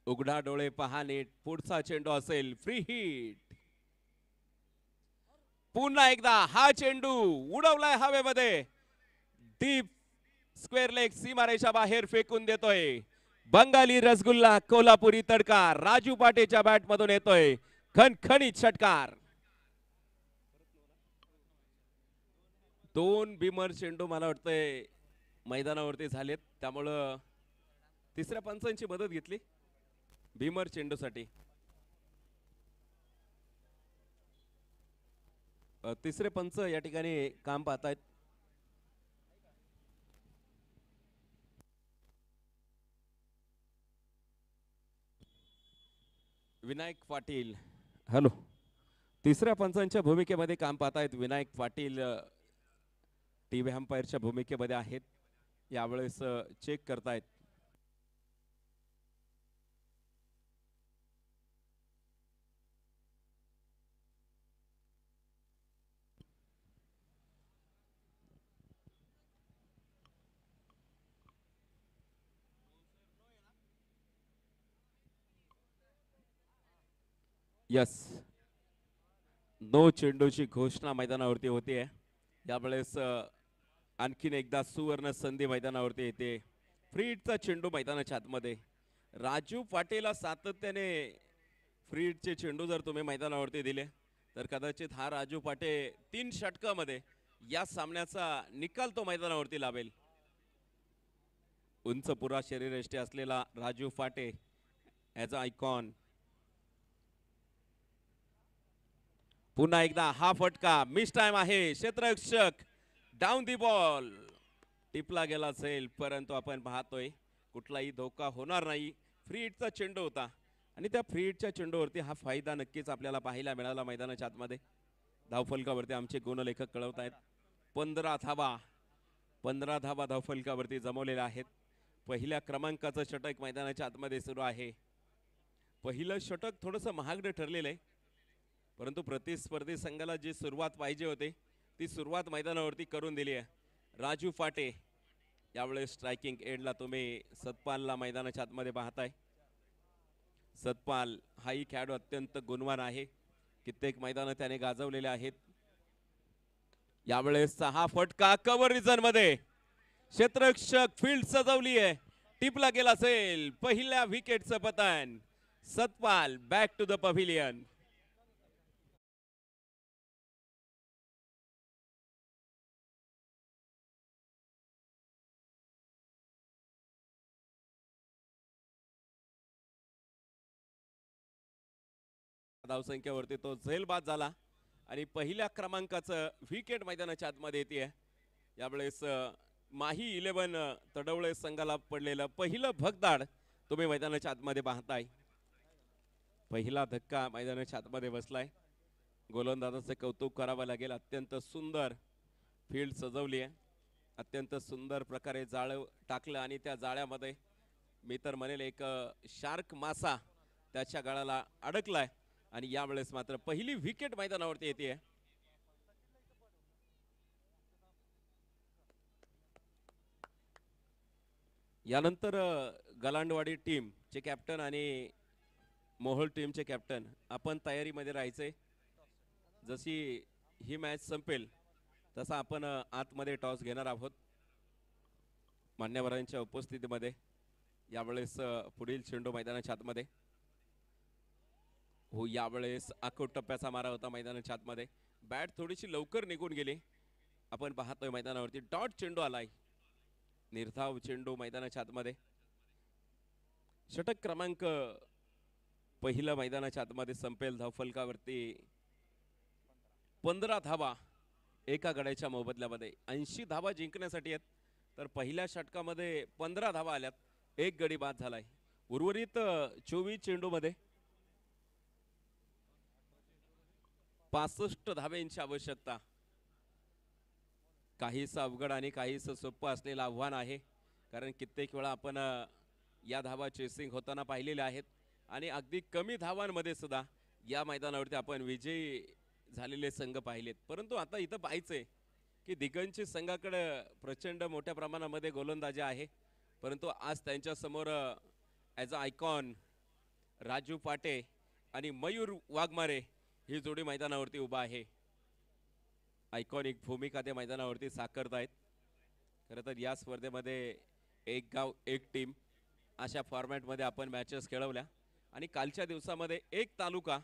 उघडा डोळे पहा नीट. पुढचा चेंडू असेल फ्री हिट. पुन्हा एकदा हा चेंडू उडवलाय हवेमध्ये. डीप स्क्वेअर लेग सीमारेषा बाहेर फेकून देतोय. बंगाली रसगुल्ला कोल्हापुरी तडका राजू पाटेच्या बॅट मधून येतोय. खणखणीत षटकार. दोन भीमर चेंडू मला वाटतंय मैदानावरती झालेत त्यामुळं तिसऱ्या पंचांची मदत घेतली भीमर चेंडूसाठी. तिसरे पंच या ठिकाणी काम पाहतायत. विनायक पाटील हॅलो. तिसऱ्या पंचांच्या भूमिकेमध्ये काम पाहतायत विनायक पाटील. टीव्ही अंपायरच्या भूमिकेमध्ये आहेत. यावेळेस चेक करतायत. यस नो चेंडूची घोषणा मैदानावरती होते. यावेळेस आणखीन एकदा सुवर्ण संधी मैदानावरती येते. फ्री हिटचा चेंडू मैदानाच्या आतमध्ये. राजू पाटेला सातत्याने फ्री हिटचे चेंडू जर तुम्ही मैदानावरती दिले तर कदाचित हा राजू पाटे 3 षटकामध्ये या सामन्याचा निकाल तो मैदानावरती लावेल. उंच पुरा शरीरयष्टी असलेला राजू पाटे ॲज अ आयकॉन. पुन्हा एकदा हा फटका मिस टाइम आहे. क्षेत्ररक्षक डाऊन दी बॉल. टिपला गेला असेल परंतु आपण पाहतोय कुठलाही धोका होणार नाही. फ्री हिटचा चेंडू होता आणि त्या फ्री हिटच्या चेंडूवरती हा फायदा नक्कीच आपल्याला पाहायला मिळाला मैदानाच्या आतमध्ये. धावफलकावरती आमचे गुणलेखक कळवत आहेत 15 धावा. 15 धावा धावफलकावरती जमवलेल्या आहेत. पहिल्या क्रमांकाचं षटक मैदानाच्या आतमध्ये सुरू आहे. पहिलं षटक थोडंसं महागडं ठरलेलं आहे परंतु प्रतिस्पर्धी संघाला जी सुरुवात पाहिजे होती ती सुरुवात मैदानावरती करून दिली आहे. राजू पाटे यावेळेस स्ट्रायकिंग एंडला तुम्ही सतपालला मैदानाच्या आतमध्ये पाहताय. सतपाल हाही खेळाडू अत्यंत गुणवान आहे. कित्येक मैदानं त्याने गाजवलेले आहेत. यावेळेस हा फटका कव्हर रिजन मध्ये. क्षेत्ररक्षक फील्ड सजवली आहे. टिपला गेला असेल. पहिल्या विकेटचं पतन. Satpal back to the pavilion. धावसंख्येवरती तो झेलबाद झाला आणि पहिल्या क्रमांकाचं विकेट मैदानाच्या आतमध्ये येते. यावेळेस माही 11 तडवळे संघाला पडलेलं पहिलं भगदाड तुम्ही मैदानाच्या आतमध्ये पाहताय. पहिला धक्का मैदानाच्या आतमध्ये बसलाय. गोलंदाजाचे कौतुक करावं लागेल. अत्यंत सुंदर फील्ड सजवली आहे. अत्यंत सुंदर प्रकारे जाळं टाकलं आणि त्या जाळ्यामध्ये मी तर म्हणेल एक शार्क मासा त्याच्या गळाला अडकलाय आणि यावेळेस मात्र पहिली विकेट मैदानावरती येते. यानंतर गलांडवाडी टीमचे कॅप्टन आणि मोहोळ टीमचे कॅप्टन आपण तयारीमध्ये राहायचे. जशी ही मॅच संपेल तसा आपण आतमध्ये टॉस घेणार आहोत मान्यवरांच्या उपस्थितीमध्ये. यावेळेस पुढील चेंडू मैदानाच्या आतमध्ये. हो यावेळेस आखूड टप्प्याचा मारा होता मैदानाच्या आतमध्ये. बॅट थोडीशी लवकर निघून गेली. आपण पाहतोय मैदानावरती डॉट चेंडू आलाय. निर्धाव चेंडू मैदानाच्या आतमध्ये. षटक क्रमांक पहिला मैदानाच्या आतमध्ये संपेल. धावफलकावरती 15 धावा. एका गड्याच्या मोबदल्यामध्ये 80 धावा जिंकण्यासाठी आहेत. तर पहिल्या षटकामध्ये 15 धावा आल्यात, एक गडी बाद झालाय. उर्वरित 24 चेंडूमध्ये 65 धाव्यांची आवश्यकता. काहीच अवघड आणि काहीच सोपं असलेलं आव्हान आहे, कारण कित्येक वेळा आपण या धावा चेसिंग होताना पाहिलेल्या आहेत आणि अगदी कमी धावांमध्ये सुद्धा या मैदानावरती आपण विजयी झालेले संघ पाहिलेत. परंतु आता इथं पाहायचंय की दिगंची संघाकडे प्रचंड मोठ्या प्रमाणामध्ये गोलंदाजी आहे, परंतु आज त्यांच्या समोर ॲज अ आयकॉन राजू पाटे आणि मयूर वाघमारे ही जोडी मैदानावरती उभा आहे. आयकॉनिक भूमिका ते मैदानावरती साकारतायत. खरं तर या स्पर्धेमध्ये एक गाव एक टीम अशा फॉर्मॅटमध्ये आपण मॅचेस खेळवल्या आणि कालच्या दिवसामध्ये एक तालुका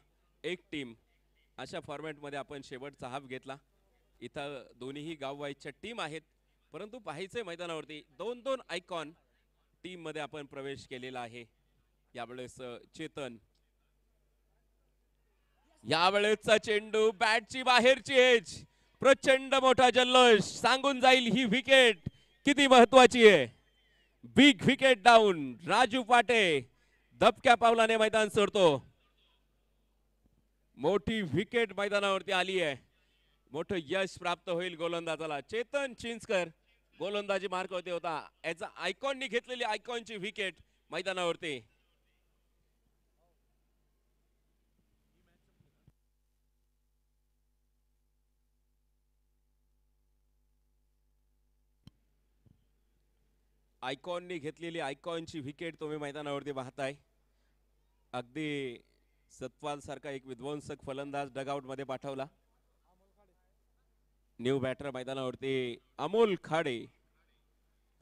एक टीम अशा फॉर्मॅटमध्ये आपण शेवटचा हाफ घेतला. इथं दोन्हीही गाववाईजच्या टीम आहेत, परंतु पाहायचे मैदानावरती दोन दोन आयकॉन टीममध्ये आपण प्रवेश केलेला आहे. यावेळेस चेतन, यावेळेसचा चेंडू बॅटची बाहेरची एज, प्रचंड मोठा जल्लोष सांगून जाईल ही विकेट किती महत्वाची आहे. Big wicket down. राजू पाटे दबक्या पावलाने मैदान सोडतो. मोठी विकेट मैदानावरती आली आहे. मोठं यश प्राप्त होईल गोलंदाजाला. चेतन चिंचकर गोलंदाजी मार्गावरती होता. ॲज अ आयकॉननी घेतलेली आयकॉनची विकेट मैदानावरती. आयकॉननी घेतलेली आयकॉनची विकेट तुम्ही मैदानावरती पाहताय. अगदी सत्पाल सारखा एक विध्वंसक फलंदाज डगआउट मध्ये पाठवला. न्यू बॅटर मैदानावरती अमोल खाडे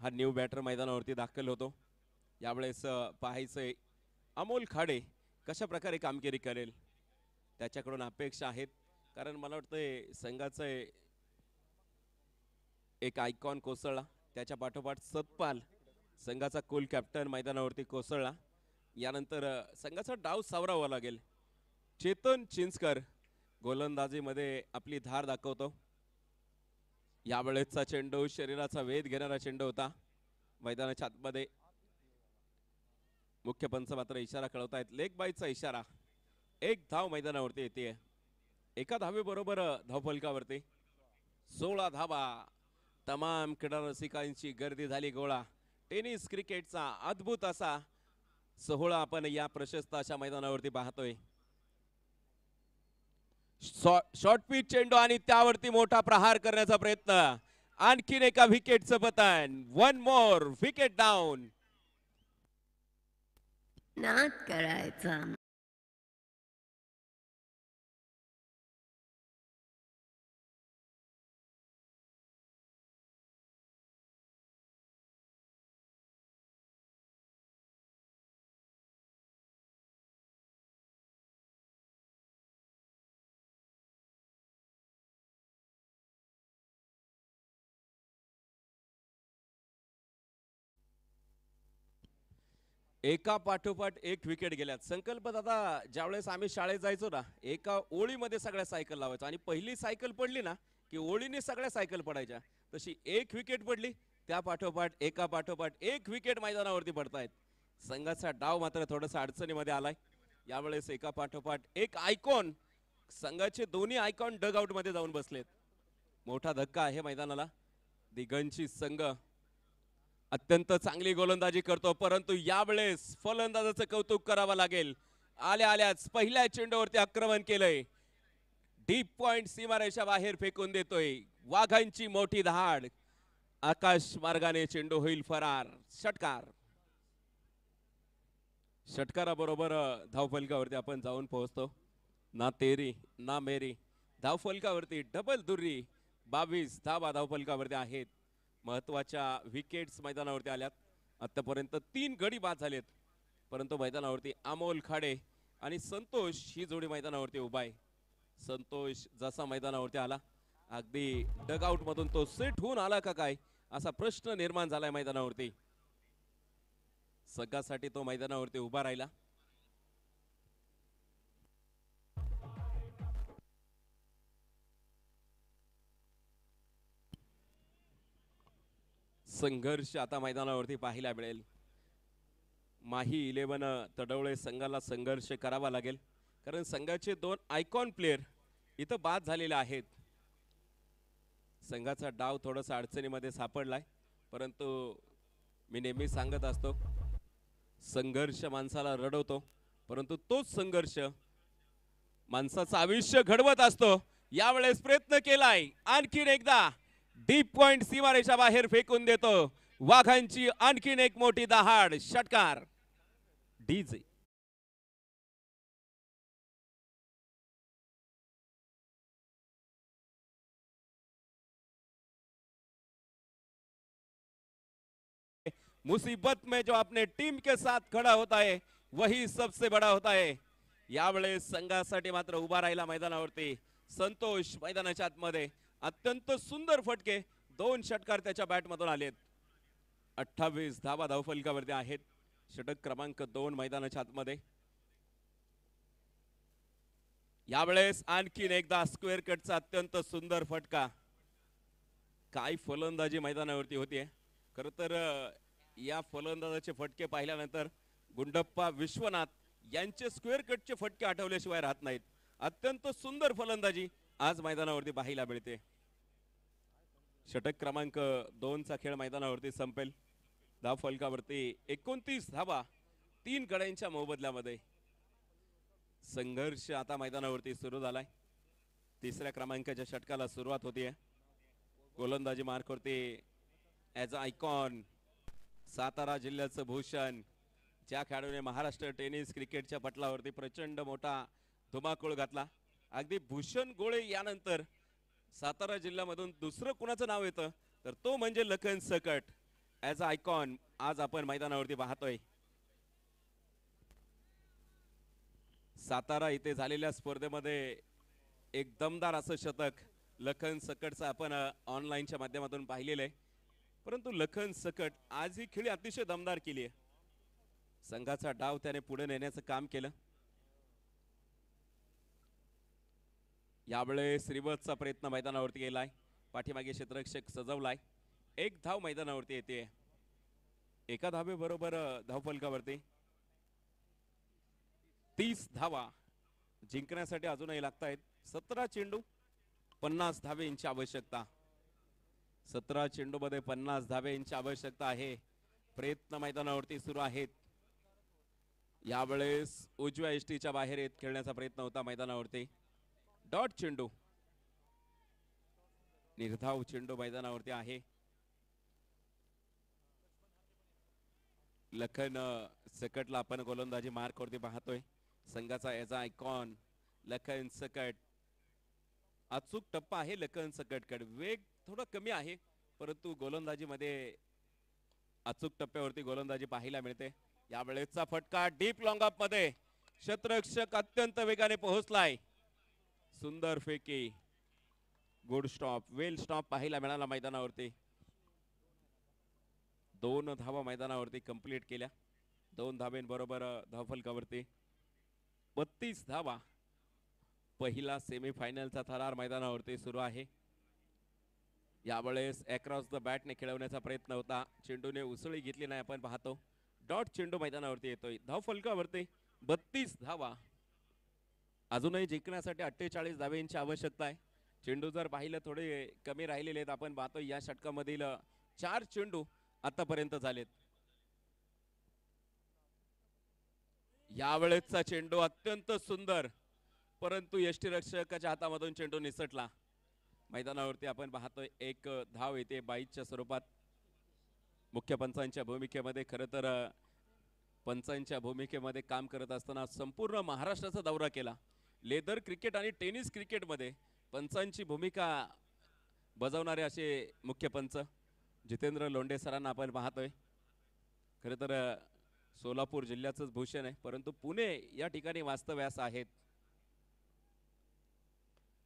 हा न्यू बॅटर मैदानावरती दाखल होतो. यावेळेस पाहायचंय अमोल खाडे कशा प्रकारे कामगिरी करेल, त्याच्याकडून अपेक्षा आहेत. कारण मला वाटतंय संघाचं एक आयकॉन कोसळला, त्याच्या पाठोपाठ सतपाल संघाचा कुल कॅप्टन मैदानावरती कोसळला. यानंतर संघाचा डाव सावरावा लागेल. चेतन चिंचकर गोलंदाजीमध्ये आपली धार दाखवतो. यावेळेसचा चेंडू शरीराचा वेध घेणारा चेंडू होता. मैदानाच्या आतमध्ये मुख्य पंच मात्र इशारा कळवतायत, लेग बायचा इशारा. एक धाव मैदानावरती येते. एका धावेबरोबर धावफलकावरती 16 धावा. तमाम क्रीडा रसिकांची गर्दी झाली गोळा. टेनिस क्रिकेटचा अद्भुत असा सोहळा आपण या प्रशस्त अशा मैदानावरती पाहतोय. शॉर्ट पिच चेंडू आणि त्यावरती मोठा प्रहार करण्याचा प्रयत्न. आणखीन एका विकेटचं पतन. One more wicket down. नाद करायचा. एका पाठोपाठ एक विकेट गेल्यात. संकल्प दादा, ज्यावेळेस आम्ही शाळेत जायचो ना, एका ओळीमध्ये सगळ्या सायकल लावायचो आणि पहिली सायकल पडली ना की ओळीने सगळ्या सायकल पडायच्या. तशी एक विकेट पडली त्या पाठोपाठ एका पाठोपाठ एक विकेट मैदानावरती पडतायत. संघाचा डाव मात्र थोडासा अडचणीमध्ये आलाय. यावेळेस एका पाठोपाठ एक आयकॉन, संघाचे दोन्ही आयकॉन डग आउट मध्ये जाऊन बसलेत. मोठा धक्का आहे मैदानाला. दिगंची संघ अत्यंत चांगली गोलंदाजी करतो, परंतु यावेळेस फलंदाजाचं कौतुक करावं लागेल. आल्या आल्याच पहिल्या चेंडूवरती आक्रमण केलंय. डीप पॉइंट सीमारेषा बाहेर फेकून देतोय. वाघांची मोठी धाड. आकाश मार्गाने चेंडू होईल फरार. षटकार. षटकाराबरोबर धावफलकावरती आपण जाऊन पोहोचतो. ना तेरी ना मेरी. धावफलकावरती डबल दुर्री 22 धावा धावफलकावरती आहेत. महत्वाच्या विकेट्स मैदानावरती आल्यात. आतापर्यंत 3 गडी बाद झालेत, परंतु मैदानावरती अमोल खाडे आणि संतोष ही जोडी मैदानावरती उभा आहे. संतोष जसा मैदानावरती आला, अगदी डग आउट मधून तो सेट होऊन आला का काय असा प्रश्न निर्माण झालाय मैदानावरती. संघासाठी तो मैदानावरती उभा राहिला. संघर्ष आता मैदानावरती पाहायला मिळेल. माही 11 तडवळे संघाला संघर्ष करावा लागेल, कारण संघाचे 2 आयकॉन प्लेयर इथं बाद झालेले आहेत. संघाचा डाव थोडासा अडचणीमध्ये सापडलाय, परंतु मी नेहमी सांगत असतो, संघर्ष माणसाला रडवतो, परंतु तोच संघर्ष माणसाचं आयुष्य घडवत असतो. यावेळेस प्रयत्न केलाय, आणखीन एकदा डीप पॉइंट सीमारेषा बाहेर फेकून देतो. वाघांची आणखीन एक मोठी दहाड. षटकार डीजे. मुसीबत में जो अपने टीम के साथ खड़ा होता है वही सबसे बड़ा होता है. यावेळेस संघासाठी मात्र उभा राहिला मैदानावरती संतोष. मैदानाच्या आतमध्ये अत्यंत सुंदर फटके, 2 षटकार त्याच्या बॅट मधून आलेत. 28 धावा धावफलकावरती आहेत. षटक क्रमांक 2 मैदानाच्या आतमध्ये. यावेळेस आणखीन एकदा स्क्वेअर कटचा अत्यंत सुंदर फटका. काय फलंदाजी मैदानावरती होतीये. खर तर या फलंदाजाचे फटके पाहिल्यानंतर गुंडप्पा विश्वनाथ यांचे स्क्वेअर कटचे फटके आठवल्याशिवाय राहत नाहीत. अत्यंत सुंदर फलंदाजी आज मैदानावरती पाहायला मिळते. षटक क्रमांक 2 चा खेळ मैदानावरती संपेल. धाव फलकावरती 29 धावा 3 गड्यांच्या मोबदल्यामध्ये. संघर्ष आता मैदानावरती सुरू झालाय. 3ऱ्या क्रमांकाच्या षटकाला सुरुवात होतीये. गोलंदाजी मार्कवरती ॲज अ आयकॉन सातारा जिल्ह्याचं भूषण, ज्या खेळाडूने महाराष्ट्र टेनिस क्रिकेटच्या पटलावरती प्रचंड मोठा धुमाकूळ घातला. अगदी भूषण गोळे यानंतर सातारा जिल्ह्यामधून दुसरं कुणाचं नाव येतं तर तो म्हणजे लखन सकट. ॲज अ आयकॉन आज आपण मैदानावरती पाहतोय. सातारा इथे झालेल्या स्पर्धेमध्ये एक दमदार असं शतक लखन सकटचं आपण ऑनलाईनच्या माध्यमातून पाहिलेलं आहे. परंतु लखन सकट आज ही खेळी अतिशय दमदार केली आहे. संघाचा डाव त्याने पुढे नेण्याचं काम केलं. यावेळेस रिवर्सचा प्रयत्न मैदानावरती गेलाय. पाठीमागे क्षेत्ररक्षक सजवलाय. 1 धाव मैदानावरती येते. एका धावेबरोबर धावफलकावरती 30 धावा जिंकण्यासाठी अजूनही लागतायत. 17 चेंडू 50 धावेंची आवश्यकता. 17 चेंडूमध्ये 50 धावेंची आवश्यकता आहे. प्रयत्न मैदानावरती सुरू आहेत. यावेळेस उजव्या एसटीच्या बाहेर येत खेळण्याचा प्रयत्न होता मैदानावरती. डॉट चेंडू, निर्धाव चेंडू मैदानावरती आहे. लखन सकटला आपण गोलंदाजी मार्कवरती पाहतोय. संघाचा याचा आयकॉन लखन सकट. अचूक टप्पा आहे लखन सकटकडे. वेग थोडा कमी आहे, परंतु गोलंदाजीमध्ये अचूक टप्प्यावरती गोलंदाजी पाहायला मिळते. यावेळेसचा फटका डीप लॉंग ऑफ मध्ये. क्षेत्ररक्षक अत्यंत वेगाने पोहोचलाय. सुंदर फेकी, गुड स्टॉप, वेल स्टॉप पाहायला मिळाला मैदानावरती. 2 धावा मैदानावरती कंप्लीट केल्या. 2 धावेंबरोबर धावफलकावरती 32 धावा. पहिला सेमीफायनलचा थरार मैदानावरती सुरू आहे. यावेळेस अक्रॉस द बॅटने खेळवण्याचा प्रयत्न होता. चेंडूने उसळी घेतली नाही आपण पाहतो. डॉट चेंडू मैदानावरती येतोय. धावफलकावरती 32 धावा. अजूनही जिंकण्यासाठी 48 धावेंची आवश्यकता आहे. चेंडू जर पाहिलं थोडे कमी राहिलेले आहेत आपण पाहतो. या षटकामधील 4 चेंडू आतापर्यंत झालेत. यावेळेसचा चेंडू अत्यंत सुंदर, परंतु यष्टीरक्षकाच्या हातामधून चेंडू निसटला. मैदानावरती आपण पाहतोय 1 धाव येते 22च्या स्वरूपात. मुख्य पंचांच्या भूमिकेमध्ये खरं तर पंचांच्या भूमिकेमध्ये काम करत असताना संपूर्ण महाराष्ट्राचा दौरा केला. लेदर क्रिकेट आणि टेनिस क्रिकेटमध्ये पंचांची भूमिका बजावणारे असे मुख्य पंच जितेंद्र लोंढे सरांना आपण पाहतोय. खरं तर सोलापूर जिल्ह्याचंच भूषण आहे, परंतु पुणे या ठिकाणी वास्तव्यास आहेत.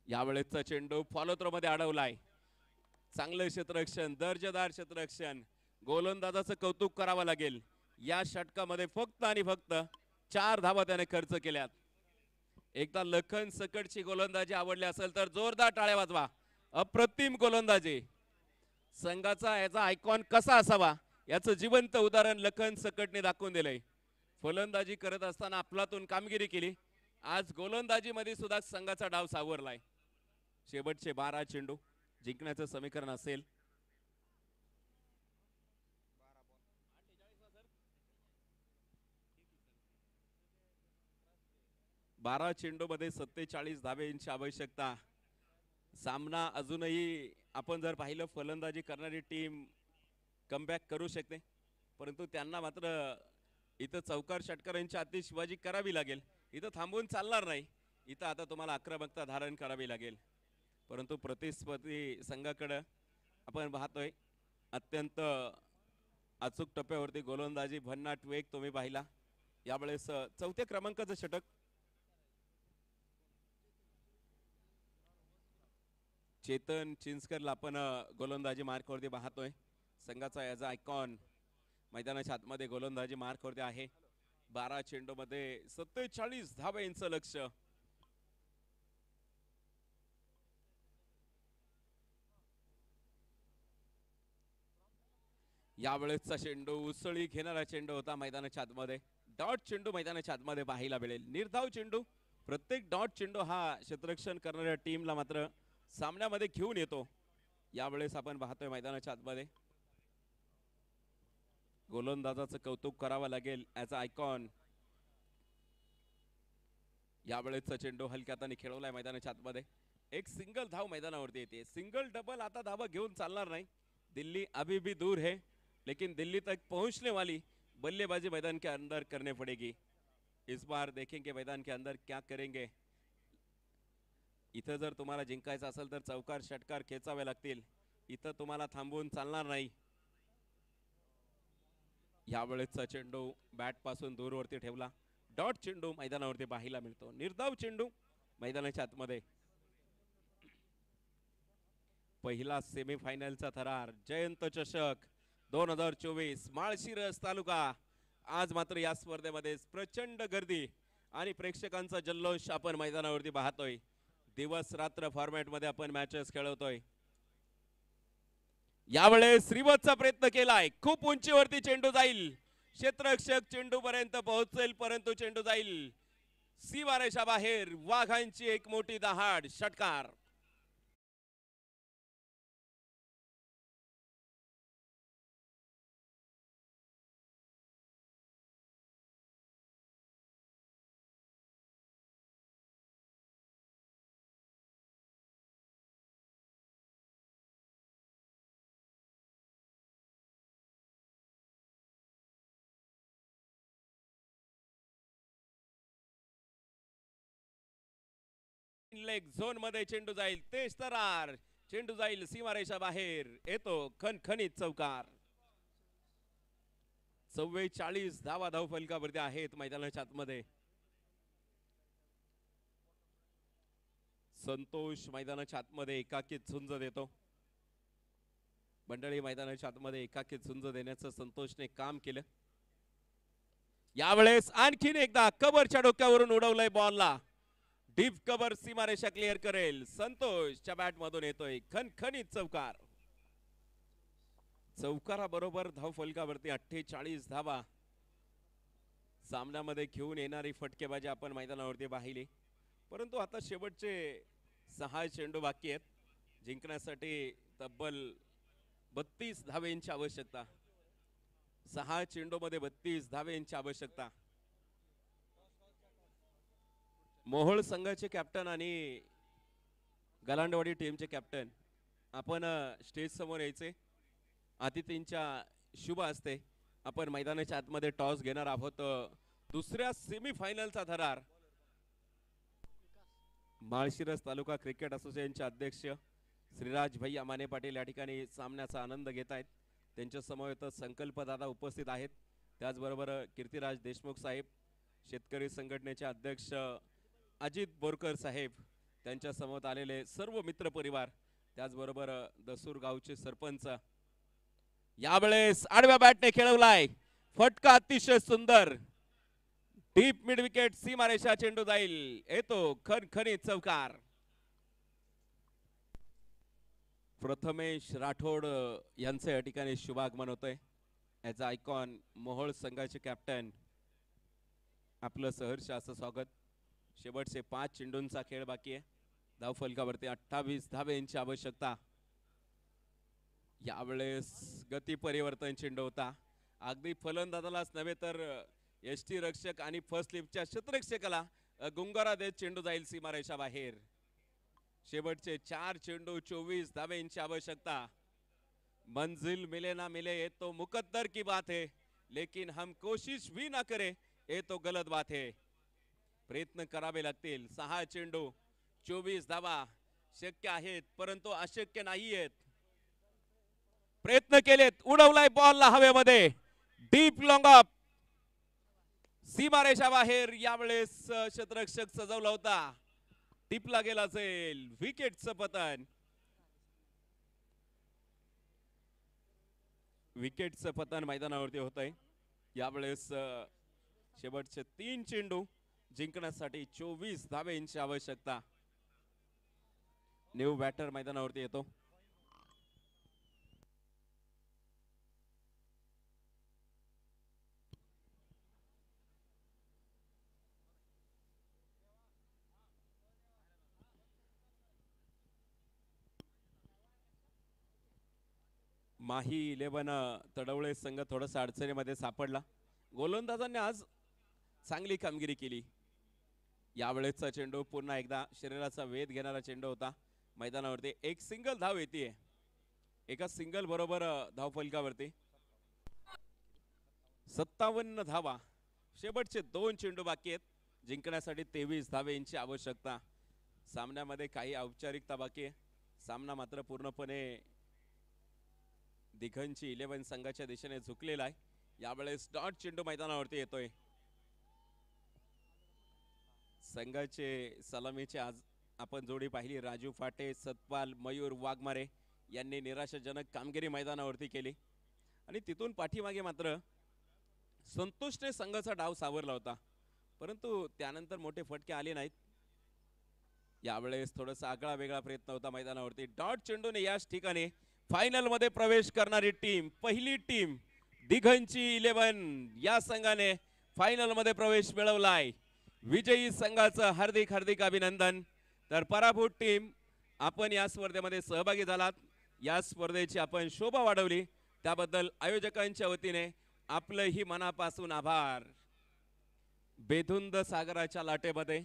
यावेळेसचा चेंडू फॉलो थ्रो मध्ये अडवलाय. चांगलं क्षेत्ररक्षण, दर्जेदार क्षेत्ररक्षण. गोलंदाजाचं कौतुक करावं लागेल. या षटकामध्ये फक्त आणि फक्त 4 धावा त्याने खर्च केल्यात. एकदा लखन सकटची गोलंदाजी आवडली असेल तर जोरदार टाळ्या वाजवा. अप्रतिम गोलंदाजी. संघाचा याचा आयकॉन कसा असावा याचं जिवंत उदाहरण लखन सकटने दाखवून दिलंय. फलंदाजी करत असताना आपलातून कामगिरी केली. आज गोलंदाजीमध्ये सुद्धा संघाचा डाव सावरलाय. शेवटचे 12 चेंडू जिंकण्याचं समीकरण असेल. 12 चेंडूमध्ये 47 धावेंची आवश्यकता. सामना अजूनही आपण जर पाहिलं फलंदाजी करणारी टीम कमबॅक करू शकते, परंतु त्यांना मात्र इथं चौकार षटकारांची आधी शिवाजी करावी लागेल. इथं थांबून चालणार नाही. इथं आता तुम्हाला आक्रमकता धारण करावी लागेल. परंतु प्रतिस्पर्धी संघाकडे आपण पाहतोय अत्यंत अचूक टप्प्यावरती गोलंदाजी भन्नाट वेग तुम्ही पाहिला. यावेळेस चौथ्या क्रमांकाचं षटक चेतन चिंचकरला आपण गोलंदाजी मार्कवरती पाहतोय. संघाचा याचा आयकॉन मैदानाच्या आतमध्ये गोलंदाजी मार्कवरती आहे. 12 चेंडूमध्ये 47 धावेंचं लक्ष. यावेळेसचा चेंडू उसळी घेणारा चेंडू होता. मैदानाच्या आतमध्ये डॉट चेंडू मैदानाच्या आतमध्ये पाहायला मिळेल. निर्धाव चेंडू. प्रत्येक डॉट चेंडू हा क्षेत्ररक्षण करणाऱ्या टीमला मात्र सामन्यामध्ये घेऊन येतो. यावेळेस आपण पाहतोय मैदानाच्या आतमध्ये गोलंदाजाचं कौतुक करावं लागेल. याचा आयकॉन. यावेळेसचा चेंडू हलक्या हाताने खेळवलाय मैदानाच्या आतमध्ये. एक सिंगल धाव मैदानावरती येते. सिंगल डबल आता धावा घेऊन चालणार नाही. दिल्ली अभी भी दूर है, लेकिन दिल्ली तक पहुंचने वाली बल्लेबाजी मैदान के अंदर करने पड़ेगी. इस बार देखेंगे मैदान के अंदर क्या करेंगे. इथं जर तुम्हाला जिंकायचं असेल तर चौकार षटकार खेचावे लागतील. इथं तुम्हाला थांबून चालणार नाही. यावेळेसचा चेंडू बॅट पासून दूरवरती ठेवला. डॉट चेंडू मैदानावरती पाहायला मिळतो. निर्धाव चेंडू मैदानाच्या आतमध्ये. पहिला सेमीफायनलचा थरार जयंत चषक 2024 माळशिरस तालुका. आज मात्र या स्पर्धेमध्ये प्रचंड गर्दी आणि प्रेक्षकांचा जल्लोष आपण मैदानावरती पाहतोय. दिवस रात्र फॉर्मॅट मध्ये आपण मॅचेस खेळवतोय. यावेळेस श्रीवतचा प्रयत्न केलाय. खूप उंचीवरती चेंडू जाईल. क्षेत्ररक्षक चेंडू पर्यंत पोहोचेल, परंतु चेंडू जाईल सीमारेषा बाहेर. वाघांची एक मोठी दहाड. षटकार. लेग झोन मध्ये चेंडू जाईल. तेज तरार. चेंडू जाईल सीमारेषा बाहेर. येतो खणखणीत चौकार. 44 धावा धाव फलकावरती आहेत मैदानाच्या आतमध्ये. संतोष मैदानाच्या आतमध्ये एकाकीत झुंज देतो. मंडळी मैदानाच्या आतमध्ये एकाकीत झुंज देण्याचं संतोषने काम केलं. यावेळेस आणखीन एकदा कव्हरच्या डोक्यावरून उडवलंय बॉलला. डीप कव्हर सीमारेषा क्लिअर करेल. संतोषच्या बॅट मधून येतोय खणखणीत चौकार. चौकाराबरोबर धाव फलकावरती 48 धावा सामन्यामध्ये घेऊन येणारी फटकेबाजी आपण मैदानावरती पाहिली. परंतु आता शेवटचे 6 चेंडू बाकी आहेत. जिंकण्यासाठी तब्बल 32 धावेंची आवश्यकता. 6 चेंडूमध्ये 32 धावेंची आवश्यकता. मोहोळ संघाचे कॅप्टन आणि गलांडवाडी टीमचे कॅप्टन आपण स्टेज समोर यायचे. अतिथींच्या शुभ हस्ते आपण मैदानाच्या आतमध्ये टॉस घेणार आहोत. दुसऱ्या सेमीफायनलचा थरार. माळशिरस तालुका क्रिकेट असोसिएशनचे अध्यक्ष श्रीराज भैया माने पाटील या ठिकाणी सामन्याचा आनंद घेत आहेत. त्यांच्या समवेत संकल्प दादा उपस्थित आहेत. त्याचबरोबर कीर्तिराज देशमुख साहेब, शेतकरी संघटनेचे अध्यक्ष अजित बोरकर साहेब, त्यांच्या समोर आलेले सर्व मित्र परिवार, त्याचबरोबर दसूर गावचे सरपंच. यावेळेस आडव्या बॅटने खेळवलाय. फटका अतिशय सुंदर. डीप मिड विकेट सीमारेषा चेंडू जाईल. येतो खणखणीत चौकार. प्रथमेश राठोड यांचं या ठिकाणी शुभागमन होतंय. ॲज अ आयकॉन मोहोळ संघाचे कॅप्टन आपलं सहर्ष असं स्वागत. शेवटचे 5 चेंडूंचा खेळ बाकी आहे. धावफलकावरती 28 धाब्यांची आवश्यकता. यावेळेस गती परिवर्तन चेंडू होता. अगदी फलंदाजालाच नव्हे तर यष्टी रक्षक आणि फर्स्ट स्लिपच्या क्षेत्ररक्षकाला गुंगारा देत चेंडू जाईल सीमारेषा बाहेर. शेवटचे 4 चेंडू 24 धाब्यांची आवश्यकता. मंजिल मिले ना मिले ये तो मुकद्दर की बात है, लेकिन हम कोशिश भी ना करे ये तो गलत बात है. प्रयत्न करावे लागतील. 6 चेंडू 24 धावा शक्य आहेत परंतु अशक्य नाहीयेत. प्रयत्न केलेत. उडवलाय बॉलला हवेमध्ये. डीप लॉंग अप सीमारेषा बाहेर. यावेळेस क्षेत्ररक्षक सजवला होता. टिपला गेला असेल. विकेटचं पतन. विकेटचं पतन मैदानावरती होतंय. यावेळेस शेवटचे 3 चेंडू जिंकण्यासाठी 24 धाब्यांची आवश्यकता. न्यू बॅटर मैदानावरती येतो. माही 11 तडवळे संघ थोडासा अडचणीमध्ये सापडला. गोलंदाजांनी आज चांगली कामगिरी केली. यावेळेसचा चेंडू पुन्हा एकदा शरीराचा वेध घेणारा चेंडू होता. मैदानावरती एक सिंगल धाव येते. एका सिंगल बरोबर धावफलकावरती 57 धावा. शेवटचे 2 चेंडू बाकी आहेत. जिंकण्यासाठी 23 धावेंची आवश्यकता. सामन्यामध्ये काही औपचारिकता बाकी आहे. सामना मात्र पूर्णपणे दिघंची 11 संघाच्या दिशेने झुकलेला आहे. यावेळेस डॉट चेंडू मैदानावरती येतोय. संघाचे सलामीचे आज आपण जोडी पाहिली. राजू फाटे, सतपाल, मयूर वाघमारे यांनी निराशाजनक कामगिरी मैदानावरती केली आणि तिथून पाठीमागे मात्र संतोषने संघाचा डाव सावरला होता परंतु त्यानंतर मोठे फटके आले नाहीत. यावेळेस थोडासा आगळा वेगळा प्रयत्न होता मैदानावरती. डॉट चेंडूने याच ठिकाणी फायनल मध्ये प्रवेश करणारी टीम, पहिली टीम दिघंची 11 या संघाने फायनल मध्ये प्रवेश मिळवलाय. विजयी संघाचं हार्दिक हार्दिक अभिनंदन. तर पराभूत टीम आपण या स्पर्धेमध्ये सहभागी झालात. या स्पर्धेची आपण शोभा वाढवली त्याबद्दल आयोजकांच्या वतीने आपलंही मनापासून आभार. बेधुंद सागराच्या लाटेमध्ये